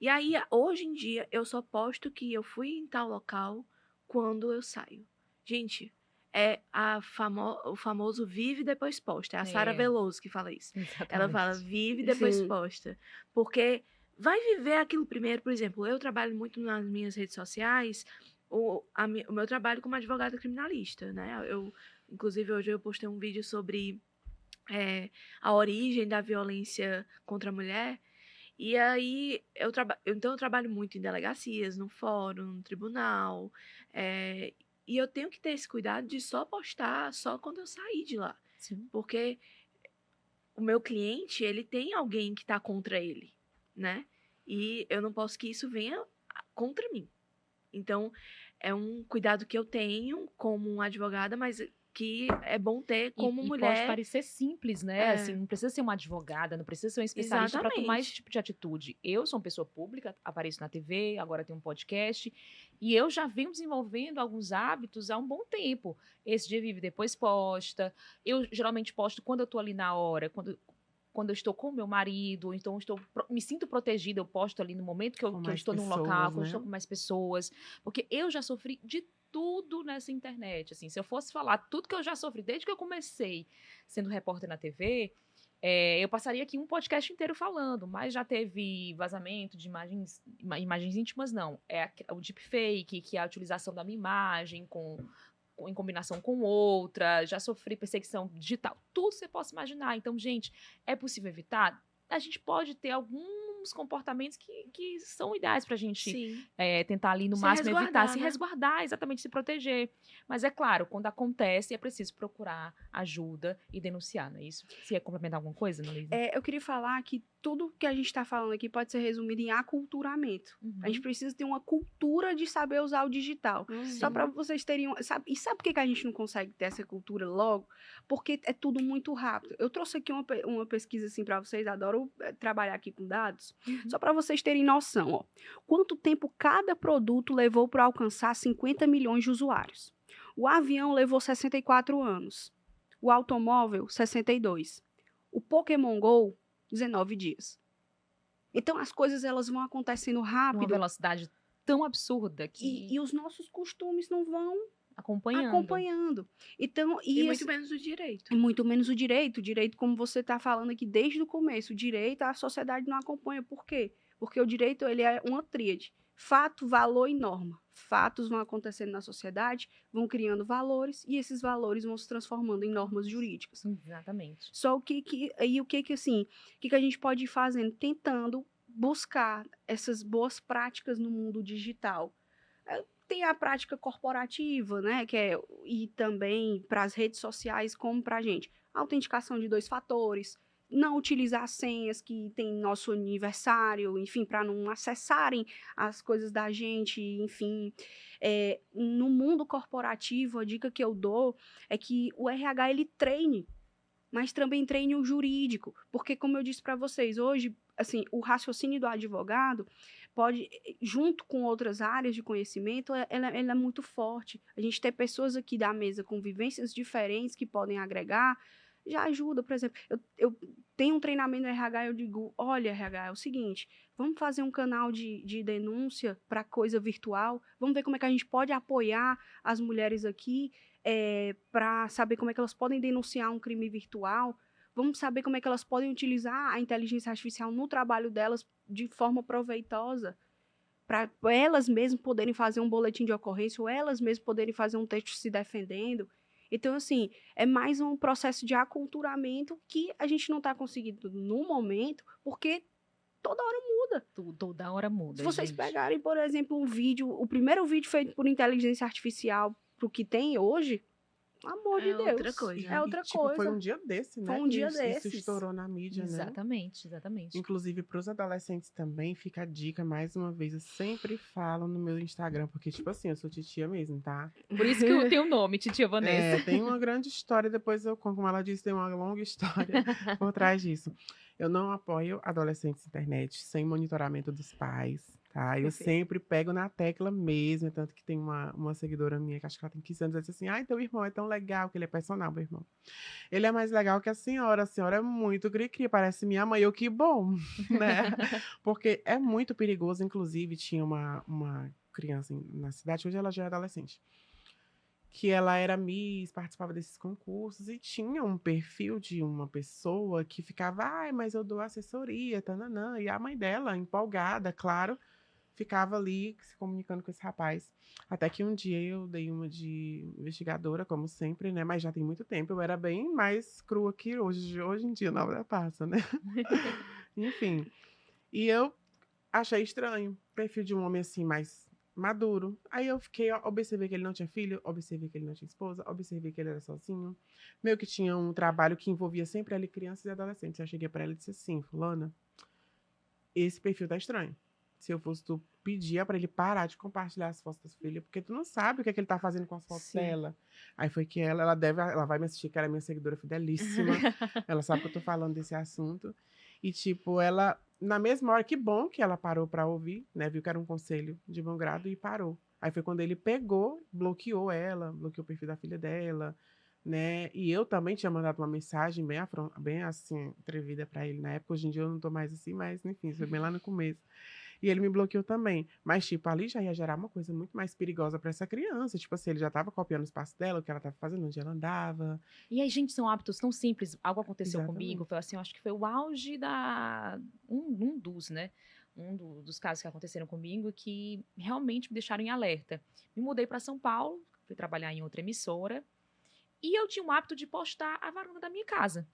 E aí, hoje em dia, eu só posto que eu fui em tal local quando eu saio. Gente, é o famoso vive depois posta. É a Sara Veloso que fala isso. Exatamente. Ela fala vive depois Sim. posta. Porque vai viver aquilo primeiro. Por exemplo, eu trabalho muito nas minhas redes sociais, o meu trabalho como advogada criminalista, né? Inclusive, hoje eu postei um vídeo sobre a origem da violência contra a mulher. E aí, então eu trabalho muito em delegacias, no fórum, no tribunal, e eu tenho que ter esse cuidado de só postar só quando eu sair de lá. Sim. Porque o meu cliente, ele tem alguém que está contra ele, né? E eu não posso que isso venha contra mim. Então, é um cuidado que eu tenho como advogada, mas que é bom ter como mulher. Pode parecer simples, né? Assim, não precisa ser uma advogada, não precisa ser um especialista para tomar esse tipo de atitude. Eu sou uma pessoa pública, apareço na TV, agora tenho um podcast, e eu já venho desenvolvendo alguns hábitos há um bom tempo. Esse dia vive depois posta. Eu geralmente posto quando eu tô ali na hora, quando eu estou com o meu marido, então me sinto protegida, eu posto ali no momento que eu estou num local, quando eu estou com mais pessoas, porque eu já sofri de tudo nessa internet. Assim, se eu fosse falar tudo que eu já sofri desde que eu comecei sendo repórter na TV, eu passaria aqui um podcast inteiro falando, mas já teve vazamento de imagens íntimas, não. O deepfake, que é a utilização da minha imagem em combinação com outra, já sofri perseguição digital, tudo você possa imaginar. Então, gente, é possível evitar? A gente pode ter alguns comportamentos que são ideais pra gente tentar ali no máximo evitar, se resguardar, exatamente, se proteger. Mas é claro, quando acontece, é preciso procurar ajuda e denunciar, não é isso? Você ia complementar alguma coisa, Annalisa? Eu queria falar que tudo que a gente está falando aqui pode ser resumido em aculturamento. A gente precisa ter uma cultura de saber usar o digital. Só para vocês terem... Sabe por que a gente não consegue ter essa cultura logo? Porque é tudo muito rápido. Eu trouxe aqui uma pesquisa assim para vocês, adoro trabalhar aqui com dados, só para vocês terem noção. Ó. Quanto tempo cada produto levou para alcançar 50 milhões de usuários? O avião levou 64 anos. O automóvel, 62. O Pokémon GO, 19 dias. Então, as coisas elas vão acontecendo rápido. Uma velocidade tão absurda que... E os nossos costumes não vão acompanhando. Então, e muito menos o direito. E muito menos o direito. O direito, como você está falando aqui desde o começo, o direito a sociedade não acompanha. Por quê? Porque o direito ele é uma tríade. Fato, valor e norma. Fatos vão acontecendo na sociedade, vão criando valores, e esses valores vão se transformando em normas jurídicas. Exatamente. Só o que a gente pode ir fazendo? Tentando buscar essas boas práticas no mundo digital. Tem a prática corporativa, né? E também para as redes sociais, como para a gente. Autenticação de 2 fatores, não utilizar senhas que tem nosso aniversário, enfim, para não acessarem as coisas da gente, enfim. No mundo corporativo, a dica que eu dou é que o RH, ele treine, mas também treine o jurídico, porque, como eu disse para vocês, hoje, assim, o raciocínio do advogado pode, junto com outras áreas de conhecimento, ela é muito forte. A gente ter pessoas aqui da mesa com vivências diferentes que podem agregar, já ajuda. Por exemplo, eu tenho um treinamento no RH, eu digo, olha, RH, é o seguinte, vamos fazer um canal de denúncia para coisa virtual, vamos ver como é que a gente pode apoiar as mulheres aqui, para saber como é que elas podem denunciar um crime virtual, vamos saber como é que elas podem utilizar a inteligência artificial no trabalho delas de forma proveitosa, para elas mesmas poderem fazer um boletim de ocorrência, ou elas mesmas poderem fazer um texto se defendendo. Então, assim, é mais um processo de aculturamento que a gente não está conseguindo no momento, porque toda hora muda. Toda hora muda, Se vocês pegarem, por exemplo, o primeiro vídeo feito por inteligência artificial pro que tem hoje, amor de Deus. Outra coisa. É outra coisa. Foi um dia desse, né? Foi um dia desses. desses. Isso estourou na mídia, Exatamente. Inclusive, para os adolescentes também, fica a dica, mais uma vez, eu sempre falo no meu Instagram, porque, tipo assim, eu sou titia mesmo, tá? Por isso que eu tenho o nome, titia Vanessa. Tem uma grande história, depois como ela disse, tem uma longa história por trás disso. Eu não apoio adolescentes na internet sem monitoramento dos pais, tá? Eu sempre pego na tecla mesmo, tanto que tem uma seguidora minha, que acho que ela tem 15 anos, ela diz assim, ai, teu irmão é tão legal, que ele é personal, meu irmão. Ele é mais legal que a senhora é muito cri-cri, parece minha mãe, eu que bom, né? Porque é muito perigoso, inclusive, tinha uma criança na cidade, hoje ela já é adolescente, que ela era Miss, participava desses concursos e tinha um perfil de uma pessoa que ficava, ai, mas eu dou assessoria, tananã, e a mãe dela, empolgada, claro, ficava ali se comunicando com esse rapaz. Até que um dia eu dei uma de investigadora, como sempre, né, mas já tem muito tempo, eu era bem mais crua que hoje em dia, na hora passa, né? Enfim, e eu achei estranho, perfil de um homem assim, mais maduro. Aí eu observei que ele não tinha filho, observei que ele não tinha esposa, observei que ele era sozinho. Meio que tinha um trabalho que envolvia sempre ali crianças e adolescentes. Eu cheguei pra ela e disse assim, fulana, esse perfil tá estranho. Se eu fosse tu, pedia pra ele parar de compartilhar as fotos das filhas, porque tu não sabe o que é que ele tá fazendo com as fotos dela. Aí foi que ela vai me assistir, que ela é minha seguidora fidelíssima. Ela sabe que eu tô falando desse assunto. E, tipo, ela, na mesma hora, que bom que ela parou pra ouvir, né? Viu que era um conselho de bom grado e parou. Aí foi quando ele pegou, bloqueou ela, bloqueou o perfil da filha dela, né? E eu também tinha mandado uma mensagem bem assim, atrevida pra ele na época. Hoje em dia eu não tô mais assim, mas enfim, isso foi bem lá no começo. E ele me bloqueou também. Mas, tipo, ali já ia gerar uma coisa muito mais perigosa pra essa criança. Tipo assim, ele já tava copiando o espaço dela, o que ela tava fazendo, onde ela andava. E aí, gente, são hábitos tão simples. Algo aconteceu comigo, Exatamente. foi assim, eu acho que foi o auge da. Um dos, né? Dos casos que aconteceram comigo que realmente me deixaram em alerta. Me mudei para São Paulo, fui trabalhar em outra emissora, e eu tinha o hábito de postar a varanda da minha casa.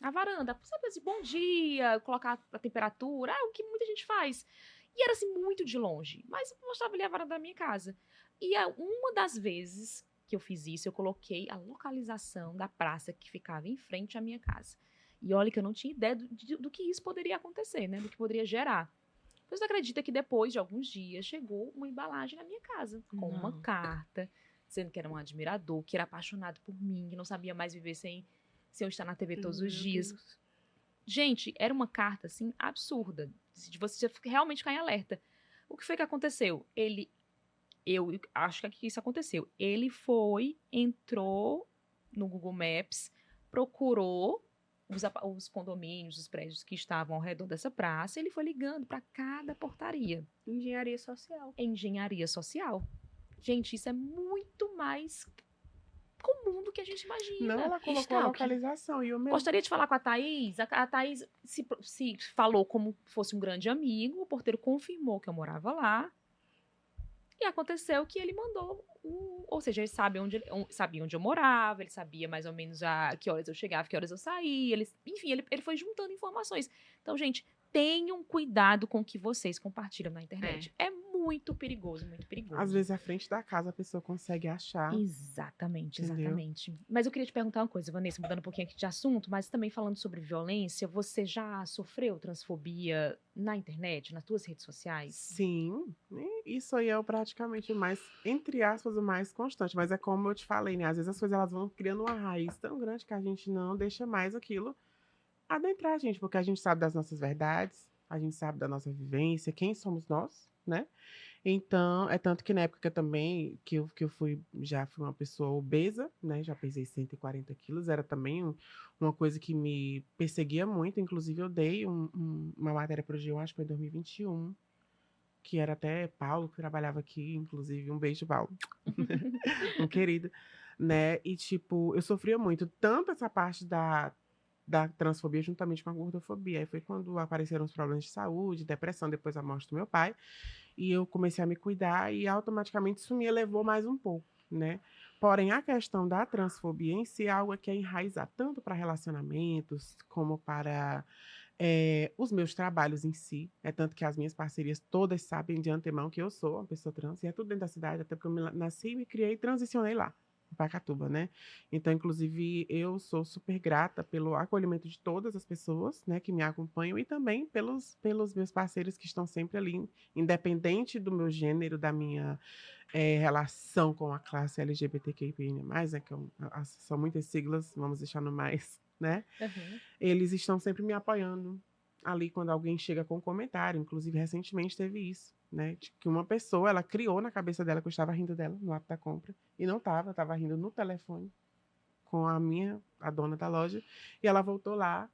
A varanda, sabe assim, bom dia, colocar a temperatura, o que muita gente faz. E era assim, muito de longe, mas eu mostrava ali a varanda da minha casa. E uma das vezes que eu fiz isso, eu coloquei a localização da praça que ficava em frente à minha casa. E olha que eu não tinha ideia do que isso poderia acontecer, né? Do que poderia gerar. Você acredita que depois de alguns dias chegou uma embalagem na minha casa, com uma Não. carta, dizendo que era um admirador, que era apaixonado por mim, que não sabia mais viver sem eu estar na TV todos os Meu dias. Deus. Gente, era uma carta, assim, absurda, de você realmente ficar em alerta. O que foi que aconteceu? Eu acho que isso aconteceu. Ele entrou no Google Maps, procurou os condomínios, os prédios que estavam ao redor dessa praça, ele foi ligando para cada portaria. Engenharia social. Engenharia social. Gente, isso é muito mais comum do que a gente imagina. Não, ela colocou a Stalking. localização. E o meu. Gostaria de falar com a Thaís. A Thaís se falou como fosse um grande amigo. O porteiro confirmou que eu morava lá. E aconteceu que ele mandou ou seja, ele sabia onde eu morava, ele sabia mais ou menos a que horas eu chegava, que horas eu saía. Enfim, ele foi juntando informações. Então, gente, tenham cuidado com o que vocês compartilham na internet. É muito perigoso, muito perigoso. Às vezes, à frente da casa, a pessoa consegue achar. Exatamente, Entendeu? exatamente. Mas eu queria te perguntar uma coisa, Vanessa, mudando um pouquinho aqui de assunto, mas também falando sobre violência, você já sofreu transfobia na internet, nas tuas redes sociais? Sim, e isso aí é praticamente o mais, entre aspas, o mais constante. Mas é como eu te falei, né? Às vezes as coisas elas vão criando uma raiz tão grande que a gente não deixa mais aquilo adentrar a gente, porque a gente sabe das nossas verdades, a gente sabe da nossa vivência, quem somos nós, né? Então, é tanto que na época que eu também, já fui uma pessoa obesa, né? Já pesei 140 quilos, era também uma coisa que me perseguia muito. Inclusive, eu dei uma matéria para o G1, acho que foi em 2021, que era até Paulo, que trabalhava aqui, inclusive, um beijo, Paulo, um querido, né? E, tipo, eu sofria muito, tanto essa parte da transfobia juntamente com a gordofobia. Aí foi quando apareceram os problemas de saúde, depressão, depois a morte do meu pai. E eu comecei a me cuidar e automaticamente isso me elevou mais um pouco, né? Porém, a questão da transfobia em si é algo que é enraizado tanto para relacionamentos como para os meus trabalhos em si. É tanto que as minhas parcerias todas sabem de antemão que eu sou uma pessoa trans e é tudo dentro da cidade, até porque eu nasci, me criei e transicionei lá. Pacatuba, né? Então, inclusive, eu sou super grata pelo acolhimento de todas as pessoas, né, que me acompanham e também pelos meus parceiros que estão sempre ali, independente do meu gênero, da minha relação com a classe LGBTQIA+, né, que são muitas siglas, vamos deixar no mais, né? Uhum. Eles estão sempre me apoiando ali quando alguém chega com um comentário. Inclusive, recentemente teve isso, né? Que uma pessoa, ela criou na cabeça dela que eu estava rindo dela no ato da compra. E não estava, eu estava rindo no telefone com a dona da loja. E ela voltou lá,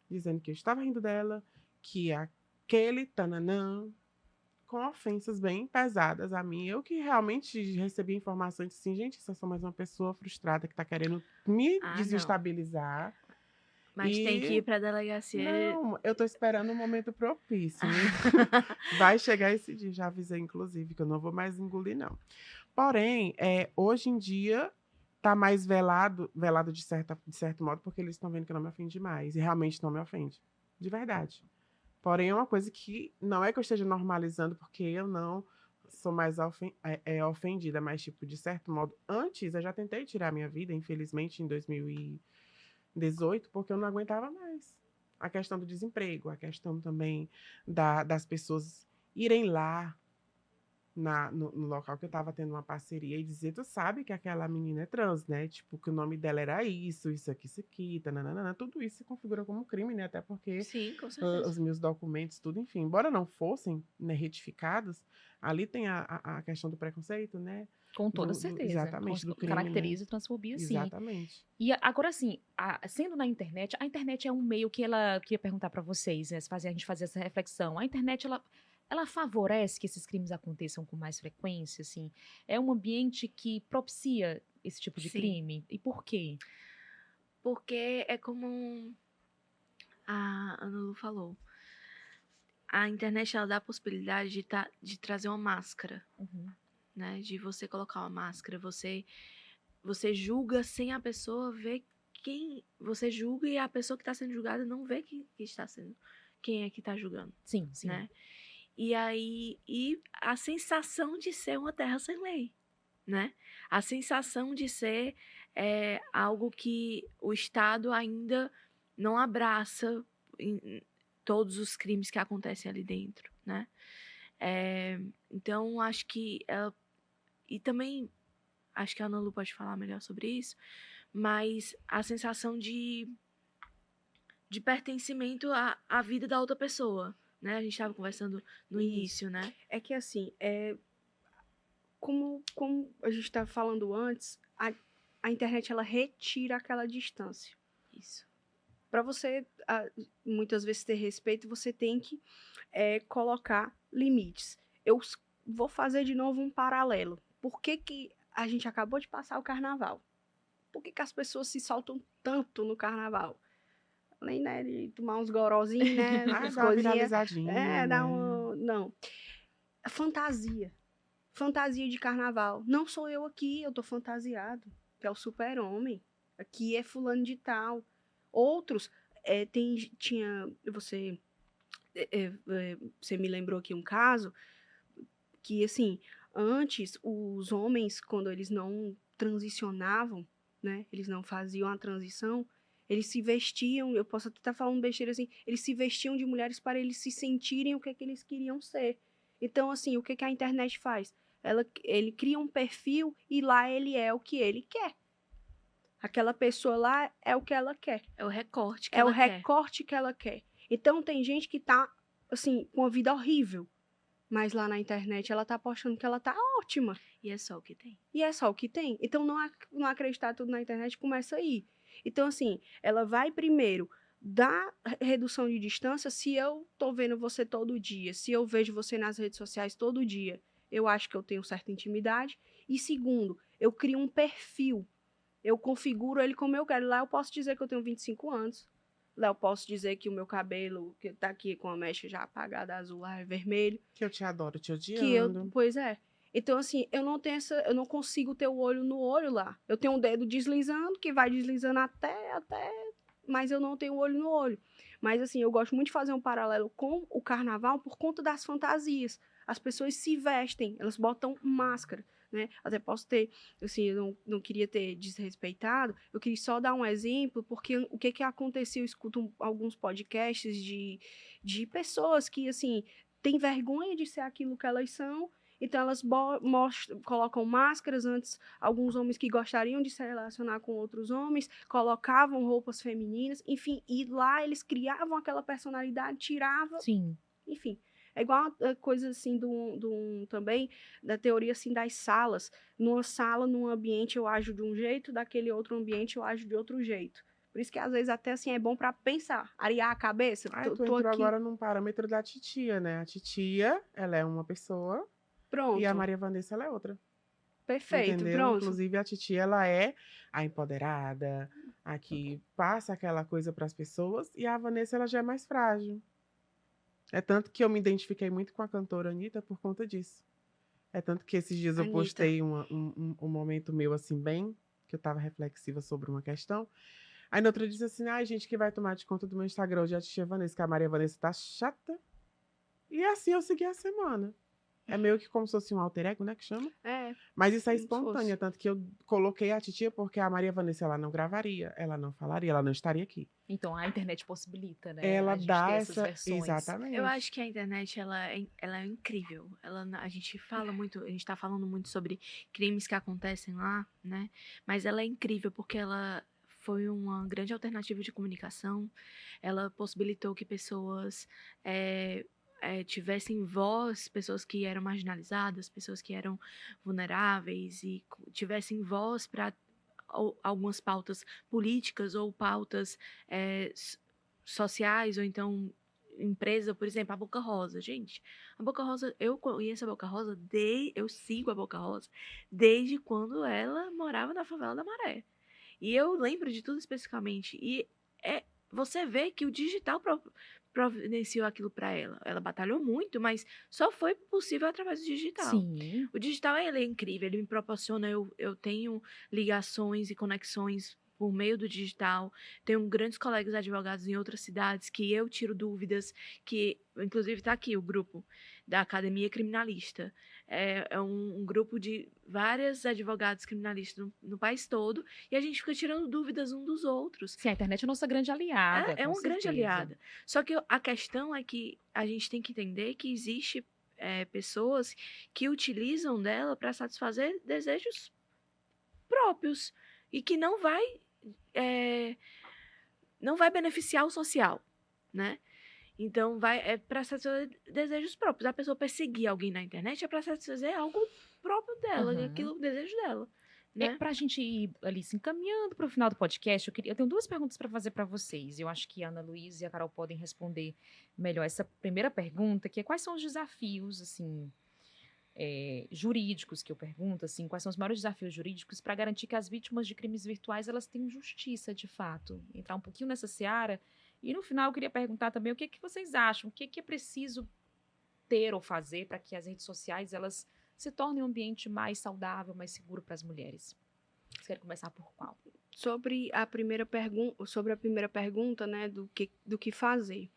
dizendo que eu estava rindo dela, que aquele tananã, com ofensas bem pesadas a mim. Eu que realmente recebi informações assim, gente, isso é só mais uma pessoa frustrada que está querendo me Ah, não. desestabilizar. Mas tem que ir pra delegacia. Não, eu tô esperando um momento propício, né? Vai chegar esse dia, já avisei, inclusive, que eu não vou mais engolir, não. Porém, hoje em dia, tá mais velado de certo modo, porque eles estão vendo que eu não me ofende mais. E realmente não me ofende. De verdade. Porém, é uma coisa que não é que eu esteja normalizando, porque eu não sou mais ofendida, mas, tipo, de certo modo, antes eu já tentei tirar minha vida, infelizmente, em 2018, porque eu não aguentava mais. A questão do desemprego, a questão também das pessoas irem lá, no local que eu tava tendo uma parceria e dizer, tu sabe que aquela menina é trans, né? Tipo, que o nome dela era isso aqui, tananana, tudo isso se configura como crime, né? Até porque Sim, com certeza. os meus documentos, tudo, enfim, embora não fossem, né, retificados, ali tem a questão do preconceito, né? Com toda certeza. Exatamente, do crime, Caracteriza transfobia, sim. Exatamente. E agora, assim, sendo na internet, a internet é um meio que ela queria perguntar para vocês, né? A gente fazer essa reflexão. A internet, ela favorece que esses crimes aconteçam com mais frequência, assim? É um ambiente que propicia esse tipo de Sim. crime? E por quê? Porque é como a Ana Lu falou. A internet, ela dá a possibilidade de trazer uma máscara, Uhum. né? De você colocar uma máscara, você julga sem a pessoa ver quem... Você julga e a pessoa que está sendo julgada não vê quem é que está julgando, Sim, sim. né? E aí, a sensação de ser uma terra sem lei, né? A sensação de ser algo que o Estado ainda não abraça em todos os crimes que acontecem ali dentro, né? Então, acho que ela... E também, acho que a Ana Lu pode falar melhor sobre isso, mas a sensação de pertencimento à vida da outra pessoa, né? A gente estava conversando no início, né? É que assim, como a gente estava falando antes, a internet ela retira aquela distância. Isso. Para você, muitas vezes, ter respeito, você tem que colocar limites. Eu vou fazer de novo um paralelo. Por que a gente acabou de passar o carnaval? Por que as pessoas se soltam tanto no carnaval? Além, né, de tomar uns gorozinhos, né? Umas Dá uma coisinhas. viralizadinha, né? Não. Fantasia. Fantasia de carnaval. Não sou eu aqui, eu tô fantasiado. Que é o super-homem. Aqui é fulano de tal. Outros, você me lembrou aqui um caso que, assim, antes, os homens, quando eles não transicionavam, né, eles não faziam a transição, eles se vestiam, eu posso até estar falando besteira assim, eles se vestiam de mulheres para eles se sentirem o que eles queriam ser. Então, assim, o que a internet faz? Ele cria um perfil e lá ele é o que ele quer. Aquela pessoa lá é o que ela quer. É o recorte que É o ela quer. recorte que ela quer. Então, tem gente que tá, assim, com uma vida horrível. Mas lá na internet ela tá postando que ela tá ótima. E é só o que tem. E é só o que tem. Então, não acreditar tudo na internet começa aí. Então, assim, ela vai primeiro dar redução de distância se eu tô vendo você todo dia, se eu vejo você nas redes sociais todo dia, eu acho que eu tenho certa intimidade. E segundo, eu crio um perfil. Eu configuro ele como eu quero. Lá eu posso dizer que eu tenho 25 anos. Lá eu posso dizer que o meu cabelo, que tá aqui com a mecha já apagada, azul, lá é vermelho. Que eu te adoro, te odiando. Pois é. Então, assim, eu não consigo ter o olho no olho lá. Eu tenho um dedo deslizando, que vai deslizando até, mas eu não tenho o olho no olho. Mas, assim, eu gosto muito de fazer um paralelo com o carnaval por conta das fantasias. As pessoas se vestem, elas botam máscara, né? Até posso ter, assim, eu não queria ter desrespeitado, eu queria só dar um exemplo, porque o que aconteceu, eu escuto alguns podcasts de pessoas que, assim, têm vergonha de ser aquilo que elas são, então elas colocam máscaras. Antes, alguns homens que gostariam de se relacionar com outros homens colocavam roupas femininas, enfim, e lá eles criavam aquela personalidade, tiravam, Sim. enfim. É igual a coisa assim também da teoria assim das salas. Numa sala, num ambiente eu ajo de um jeito, daquele outro ambiente eu ajo de outro jeito. Por isso que às vezes até assim é bom para pensar, arear a cabeça. Tu entrou agora num parâmetro da titia, né? A titia, ela é uma pessoa. Pronto. E a Maria Vanessa, ela é outra. Perfeito, entendeu? pronto. Inclusive, a titia, ela é a empoderada, a que passa aquela coisa para as pessoas, e a Vanessa, ela já é mais frágil. É tanto que eu me identifiquei muito com a cantora Anitta por conta disso. É tanto que esses dias eu Anitta. postei um momento meu, assim, bem, que eu tava reflexiva sobre uma questão. Aí, no outro dia, disse assim, ai, gente, que vai tomar de conta do meu Instagram hoje é a tia Vanessa, que a Maria Vanessa tá chata. E assim eu segui a semana. É meio que como se fosse um alter ego, né, que chama? É, Mas isso é como se espontânea, fosse. tanto que eu coloquei a titia porque a Maria Vanessa, ela não gravaria, ela não falaria, ela não estaria aqui. Então, a internet possibilita, né? Ela A gente dá ter essas essa... versões. Exatamente. Eu acho que a internet, ela é incrível. A gente fala muito, a gente tá falando muito sobre crimes que acontecem lá, né? Mas ela é incrível porque ela foi uma grande alternativa de comunicação. Ela possibilitou que pessoas tivessem voz, pessoas que eram marginalizadas, pessoas que eram vulneráveis e tivessem voz para algumas pautas políticas ou pautas sociais, ou então empresa, por exemplo, a Boca Rosa. Gente, a Boca Rosa, eu conheço a Boca Rosa, eu sigo a Boca Rosa desde quando ela morava na favela da Maré. E eu lembro de tudo especificamente. E você vê que o digital providenciou aquilo para ela. Ela batalhou muito, mas só foi possível através do digital. Sim. O digital, ele é incrível, ele me proporciona, eu tenho ligações e conexões por meio do digital, tenho grandes colegas advogados em outras cidades que eu tiro dúvidas, que inclusive está aqui o grupo da Academia Criminalista. É um grupo de vários advogados criminalistas no país todo, e a gente fica tirando dúvidas um dos outros. Sim, a internet é nossa grande aliada. É com uma grande certeza. aliada. Só que a questão é que a gente tem que entender que existe pessoas que utilizam dela para satisfazer desejos próprios e que não vai beneficiar o social, né? Então para satisfazer desejos próprios. A pessoa perseguir alguém na internet é para satisfazer algo próprio dela, aquilo, o desejo dela. Né? Para a gente ir ali se encaminhando para o final do podcast, eu tenho duas perguntas para fazer para vocês. Eu acho que a Ana Luísa e a Carol podem responder melhor essa primeira pergunta, que é quais são os desafios, assim, jurídicos, que eu pergunto, assim, quais são os maiores desafios jurídicos para garantir que as vítimas de crimes virtuais elas tenham justiça, de fato. Entrar um pouquinho nessa seara. E no final eu queria perguntar também o que vocês acham, o que é preciso ter ou fazer para que as redes sociais elas se tornem um ambiente mais saudável, mais seguro para as mulheres. Vocês querem começar por qual? Sobre a primeira pergunta, né, do que fazer.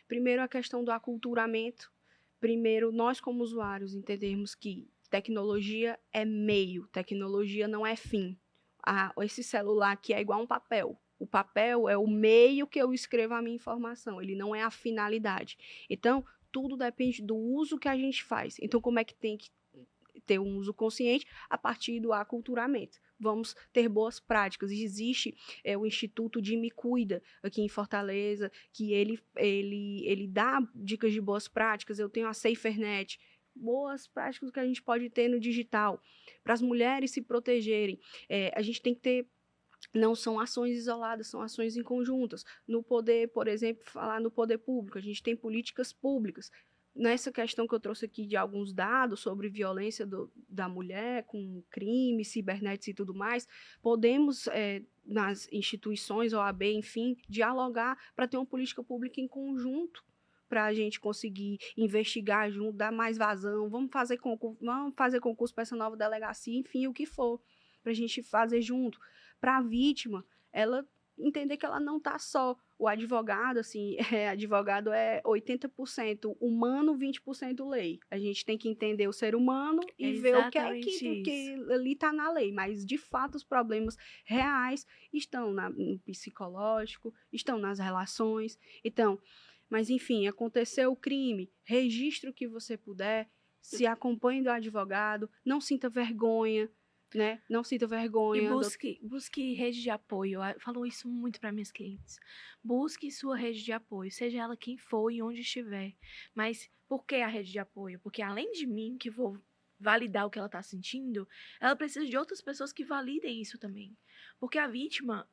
Primeiro, a questão do aculturamento. Primeiro, nós como usuários entendermos que tecnologia é meio, tecnologia não é fim. Esse celular aqui é igual a um papel. O papel é o meio que eu escrevo a minha informação, ele não é a finalidade. Então, tudo depende do uso que a gente faz. Então, como é que tem que ter um uso consciente? A partir do aculturamento. Vamos ter boas práticas. Existe o Instituto de Me Cuida, aqui em Fortaleza, que ele dá dicas de boas práticas. Eu tenho a SaferNet, boas práticas que a gente pode ter no digital, para as mulheres se protegerem. A gente tem que ter... Não são ações isoladas, são ações em conjuntas. No poder, por exemplo, falar no poder público, a gente tem políticas públicas. Nessa questão que eu trouxe aqui de alguns dados sobre violência da mulher, com crimes, cibernéticos e tudo mais, podemos, nas instituições, OAB, enfim, dialogar para ter uma política pública em conjunto, para a gente conseguir investigar junto, dar mais vazão, vamos fazer concurso para essa nova delegacia, enfim, o que for, para a gente fazer junto. Para a vítima, ela entender que ela não está só. O advogado, assim, advogado é 80% humano, 20% lei. A gente tem que entender o ser humano e ver o que é que ali está na lei. Mas, de fato, os problemas reais estão no psicológico, estão nas relações. Então, mas, enfim, aconteceu o crime, registre o que você puder, se acompanhe do advogado, não sinta vergonha, né? Não sinta vergonha. E busque rede de apoio. Eu falo isso muito para minhas clientes. Busque sua rede de apoio, seja ela quem for e onde estiver. Mas por que a rede de apoio? Porque além de mim, que vou validar o que ela está sentindo, ela precisa de outras pessoas que validem isso também. Porque a vítima,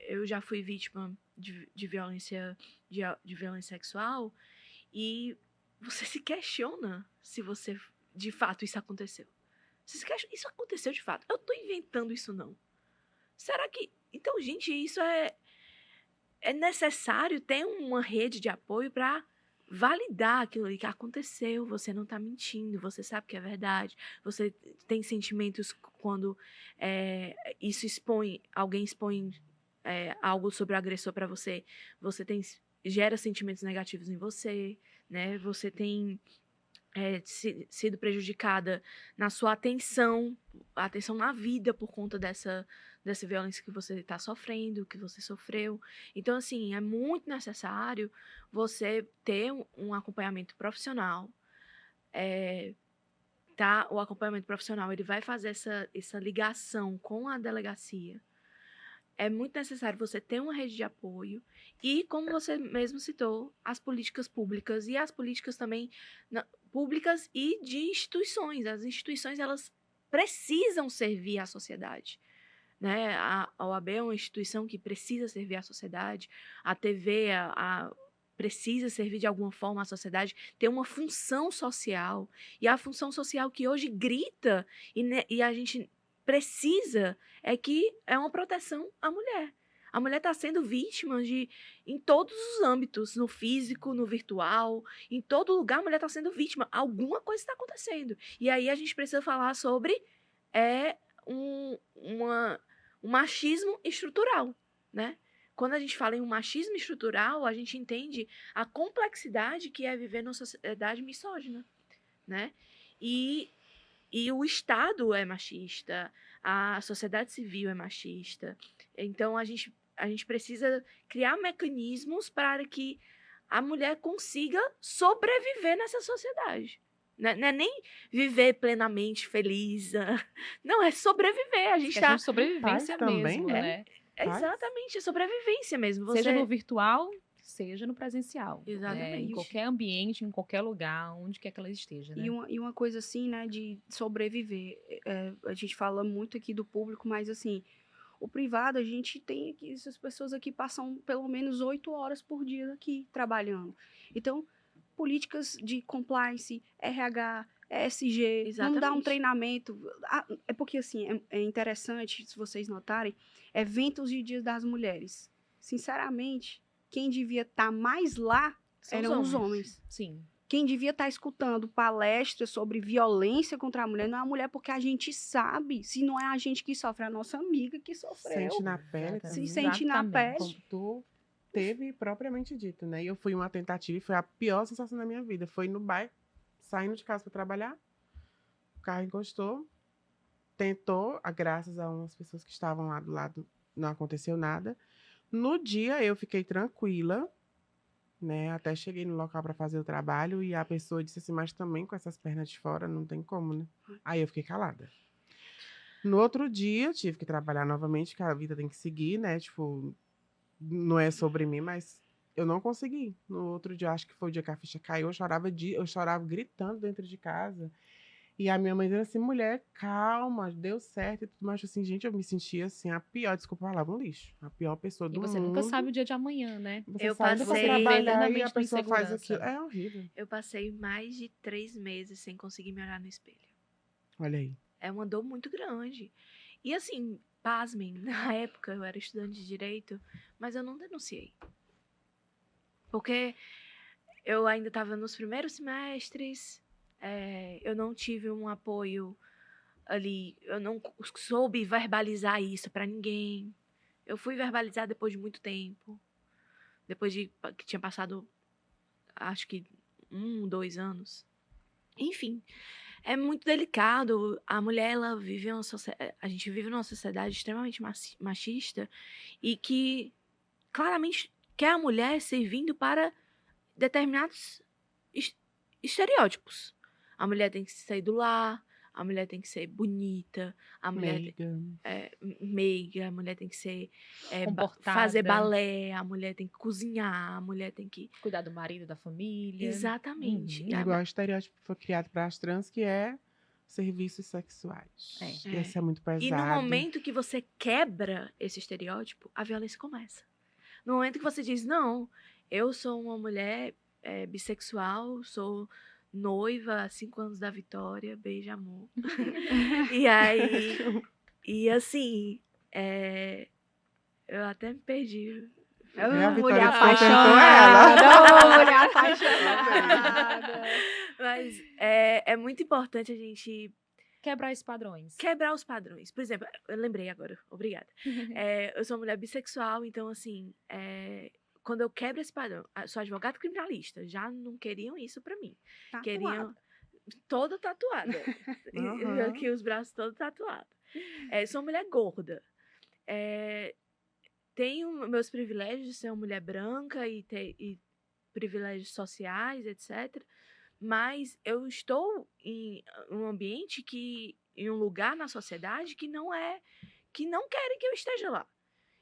eu já fui vítima de violência sexual, e você se questiona se você, de fato, isso aconteceu. Isso aconteceu de fato. Eu tô inventando isso, não. Será que... Então, gente, isso é necessário ter uma rede de apoio para validar aquilo ali que aconteceu. Você não tá mentindo, você sabe que é verdade. Você tem sentimentos quando alguém expõe algo sobre o agressor para você. Você gera sentimentos negativos em você, né? Você tem sido prejudicada na sua atenção na vida por conta dessa violência que você está sofrendo, que você sofreu. Então, assim, é muito necessário você ter um acompanhamento profissional. O acompanhamento profissional, ele vai fazer essa ligação com a delegacia. É muito necessário você ter uma rede de apoio e, como você mesmo citou, as políticas públicas e as políticas também públicas e de instituições. As instituições, elas precisam servir à sociedade, né? A OAB é uma instituição que precisa servir à sociedade, a TV precisa servir de alguma forma à sociedade, ter uma função social, e a função social que hoje grita e a gente precisa é uma proteção à mulher. A mulher está sendo vítima em todos os âmbitos, no físico, no virtual, em todo lugar a mulher está sendo vítima. Alguma coisa está acontecendo. E aí a gente precisa falar sobre um machismo estrutural, né? Quando a gente fala em um machismo estrutural, a gente entende a complexidade que é viver numa sociedade misógina, né? E o Estado é machista, a sociedade civil é machista. Então, a gente precisa criar mecanismos para que a mulher consiga sobreviver nessa sociedade. Não é nem viver plenamente feliz. Não, é sobreviver. A gente está... sobrevivência mesmo, né? Exatamente, é sobrevivência mesmo. Seja no virtual, seja no presencial. Exatamente. Em qualquer ambiente, em qualquer lugar, onde quer que ela esteja, né? E uma coisa assim, né, de sobreviver. A gente fala muito aqui do público, mas assim, o privado, a gente tem aqui, essas pessoas aqui passam pelo menos 8 horas por dia aqui trabalhando. Então, políticas de compliance, RH, ESG, Exatamente. vamos dar um treinamento. É porque, assim, é interessante, se vocês notarem, eventos de Dia das Mulheres. Sinceramente, quem devia estar mais lá eram os homens. Sim. Quem devia estar escutando palestras sobre violência contra a mulher não é a mulher, porque a gente sabe, se não é a gente que sofre, é a nossa amiga que sofreu. Sente na pele. Se sente na pele. Como tu teve propriamente dito, né? E eu fui uma tentativa e foi a pior sensação da minha vida. Foi no bairro, saindo de casa para trabalhar, o carro encostou, tentou, graças a umas pessoas que estavam lá do lado, não aconteceu nada. No dia eu fiquei tranquila, né? Até cheguei no local para fazer o trabalho e a pessoa disse assim, mas também com essas pernas de fora não tem como, né? Aí eu fiquei calada. No outro dia tive que trabalhar novamente, que a vida tem que seguir, né? Tipo, não é sobre mim, mas eu não consegui. No outro dia, acho que foi o dia que a ficha caiu, eu chorava gritando dentro de casa. E a minha mãe dizendo assim, mulher, calma, deu certo e tudo mais. Assim, gente, eu me sentia assim, a pior, desculpa a palavra, um lixo. A pior pessoa do mundo. E você nunca sabe o dia de amanhã, né? Você Eu sai passei pra trabalhar e a plenamente pessoa na faz insegurança. aquilo. É horrível. Eu passei mais de 3 meses sem conseguir me olhar no espelho. Olha aí. É uma dor muito grande. E assim, pasmem, na época eu era estudante de Direito, mas eu não denunciei. Porque eu ainda estava nos primeiros semestres, eu não tive um apoio ali, eu não soube verbalizar isso para ninguém. Eu fui verbalizar depois de muito tempo. Depois de que tinha passado, acho que 1, 2 anos. Enfim, é muito delicado. A mulher, ela vive a gente vive numa sociedade extremamente machista e que claramente quer a mulher servindo para determinados estereótipos. A mulher tem que sair do lar, a mulher tem que ser bonita, a mulher meiga, a mulher tem que ser comportada, fazer balé, a mulher tem que cozinhar, a mulher tem que cuidar do marido, da família. Exatamente. Igual o estereótipo que foi criado para as trans, que é serviços sexuais. Esse é muito pesado. E no momento que você quebra esse estereótipo, a violência começa. No momento que você diz, não, eu sou uma mulher bissexual, sou noiva há 5 anos da Vitória, beijo, amor. E aí, e assim, eu até me perdi. Mulher apaixonada, mulher apaixonada. Mas é muito importante a gente quebrar esses padrões. Quebrar os padrões. Por exemplo, eu lembrei agora, obrigada. Eu sou uma mulher bissexual, então assim, quando eu quebro esse padrão, sou advogada criminalista, já não queriam isso pra mim. Queriam toda tatuada. Aham. Aqui os braços todos tatuados. Sou mulher gorda. Tenho meus privilégios de ser uma mulher branca e privilégios sociais, etc. Mas eu estou em um ambiente em um lugar na sociedade que não querem que eu esteja lá.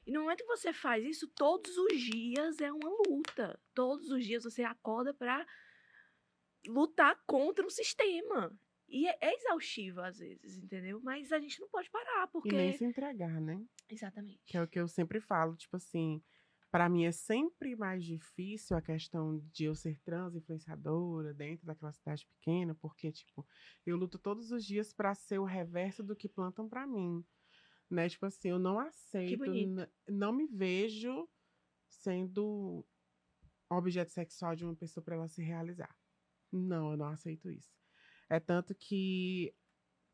E no momento que você faz isso, todos os dias é uma luta. Todos os dias você acorda para lutar contra o sistema. E é exaustivo às vezes, entendeu? Mas a gente não pode parar, E nem porque... se entregar, né? Exatamente. Que é o que eu sempre falo, tipo assim, pra mim é sempre mais difícil a questão de eu ser trans influenciadora dentro daquela cidade pequena, porque, tipo, eu luto todos os dias pra ser o reverso do que plantam pra mim, né? Tipo assim, eu não aceito, bonito. não me vejo sendo objeto sexual de uma pessoa pra ela se realizar. Não, eu não aceito isso. É tanto que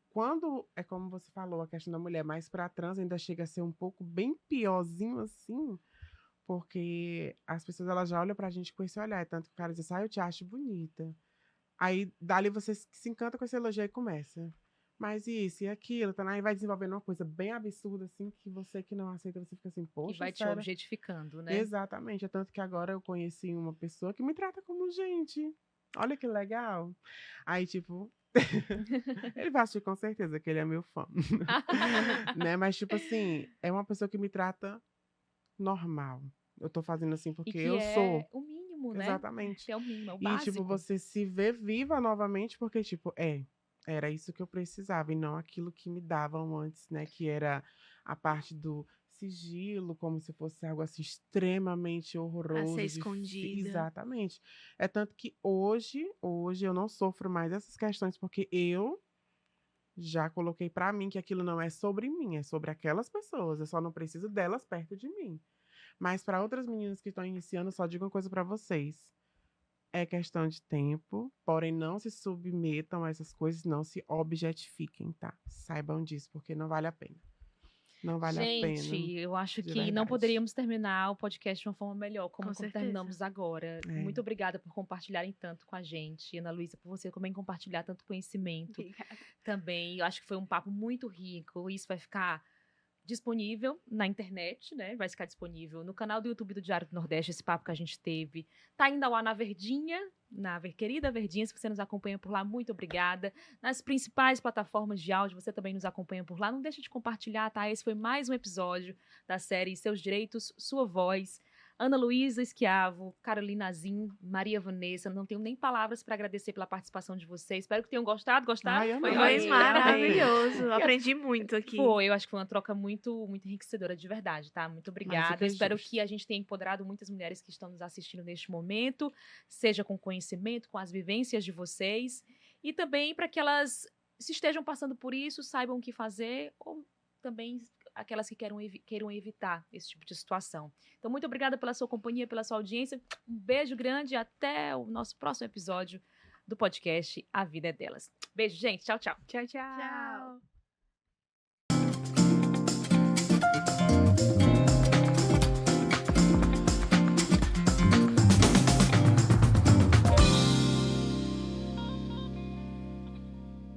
quando é como você falou, a questão da mulher mais para trans ainda chega a ser um pouco bem piorzinho assim, porque as pessoas elas já olham pra gente com esse olhar, é tanto que o cara diz, eu te acho bonita. Aí dali você se encanta com esse elogio e começa. Mas isso e aquilo, tá? Aí vai desenvolvendo uma coisa bem absurda, assim, que você que não aceita, você fica assim, E poxa, vai te sério? objetificando, né? Exatamente, é tanto que agora eu conheci uma pessoa que me trata como gente. Olha que legal. Aí, tipo, ele vai assistir com certeza, que ele é meu fã. Né? Mas, tipo assim, é uma pessoa que me trata normal. Eu tô fazendo assim E porque que eu é sou. o mínimo, né? Exatamente. Que é o mínimo, é o E, tipo, básico. você se vê viva novamente porque, tipo, era isso que eu precisava e não aquilo que me davam antes, né? Que era a parte do sigilo, como se fosse algo assim extremamente A horroroso. ser escondida. Exatamente. É tanto que hoje eu não sofro mais essas questões porque eu já coloquei pra mim que aquilo não é sobre mim, é sobre aquelas pessoas. Eu só não preciso delas perto de mim. Mas para outras meninas que estão iniciando, só digo uma coisa para vocês. É questão de tempo, porém não se submetam a essas coisas, não se objetifiquem, tá? Saibam disso, porque não vale a pena. Não vale a Gente, pena, eu acho de que não verdade. poderíamos terminar o podcast de uma forma melhor, como Com certeza. terminamos agora. É. Muito obrigada por compartilharem tanto com a gente. Ana Luísa, por você também compartilhar tanto conhecimento Obrigada. também. Eu acho que foi um papo muito rico. Isso vai ficar disponível na internet, né? Vai ficar disponível no canal do YouTube do Diário do Nordeste, esse papo que a gente teve. Tá ainda lá na Verdinha, querida Verdinha, se você nos acompanha por lá, muito obrigada. Nas principais plataformas de áudio, você também nos acompanha por lá. Não deixa de compartilhar, tá? Esse foi mais um episódio da série Seus Direitos, Sua Voz. Ana Luísa Esquiavo, Carolina Azim, Maria Vanessa, não tenho nem palavras para agradecer pela participação de vocês. Espero que tenham gostado. Gostaram? Ai, eu Foi não. Foi ótimo. maravilhoso. Aprendi muito aqui. Foi, eu acho que foi uma troca muito, muito enriquecedora de verdade, tá? Muito obrigada. que é Espero justo. que a gente tenha empoderado muitas mulheres que estão nos assistindo neste momento, seja com conhecimento, com as vivências de vocês, e também para que elas, se estejam passando por isso, saibam o que fazer, ou também aquelas que queiram evitar esse tipo de situação. Então, muito obrigada pela sua companhia, pela sua audiência. Um beijo grande e até o nosso próximo episódio do podcast A Vida é Delas. Beijo, gente. Tchau, tchau. Tchau, tchau. Tchau.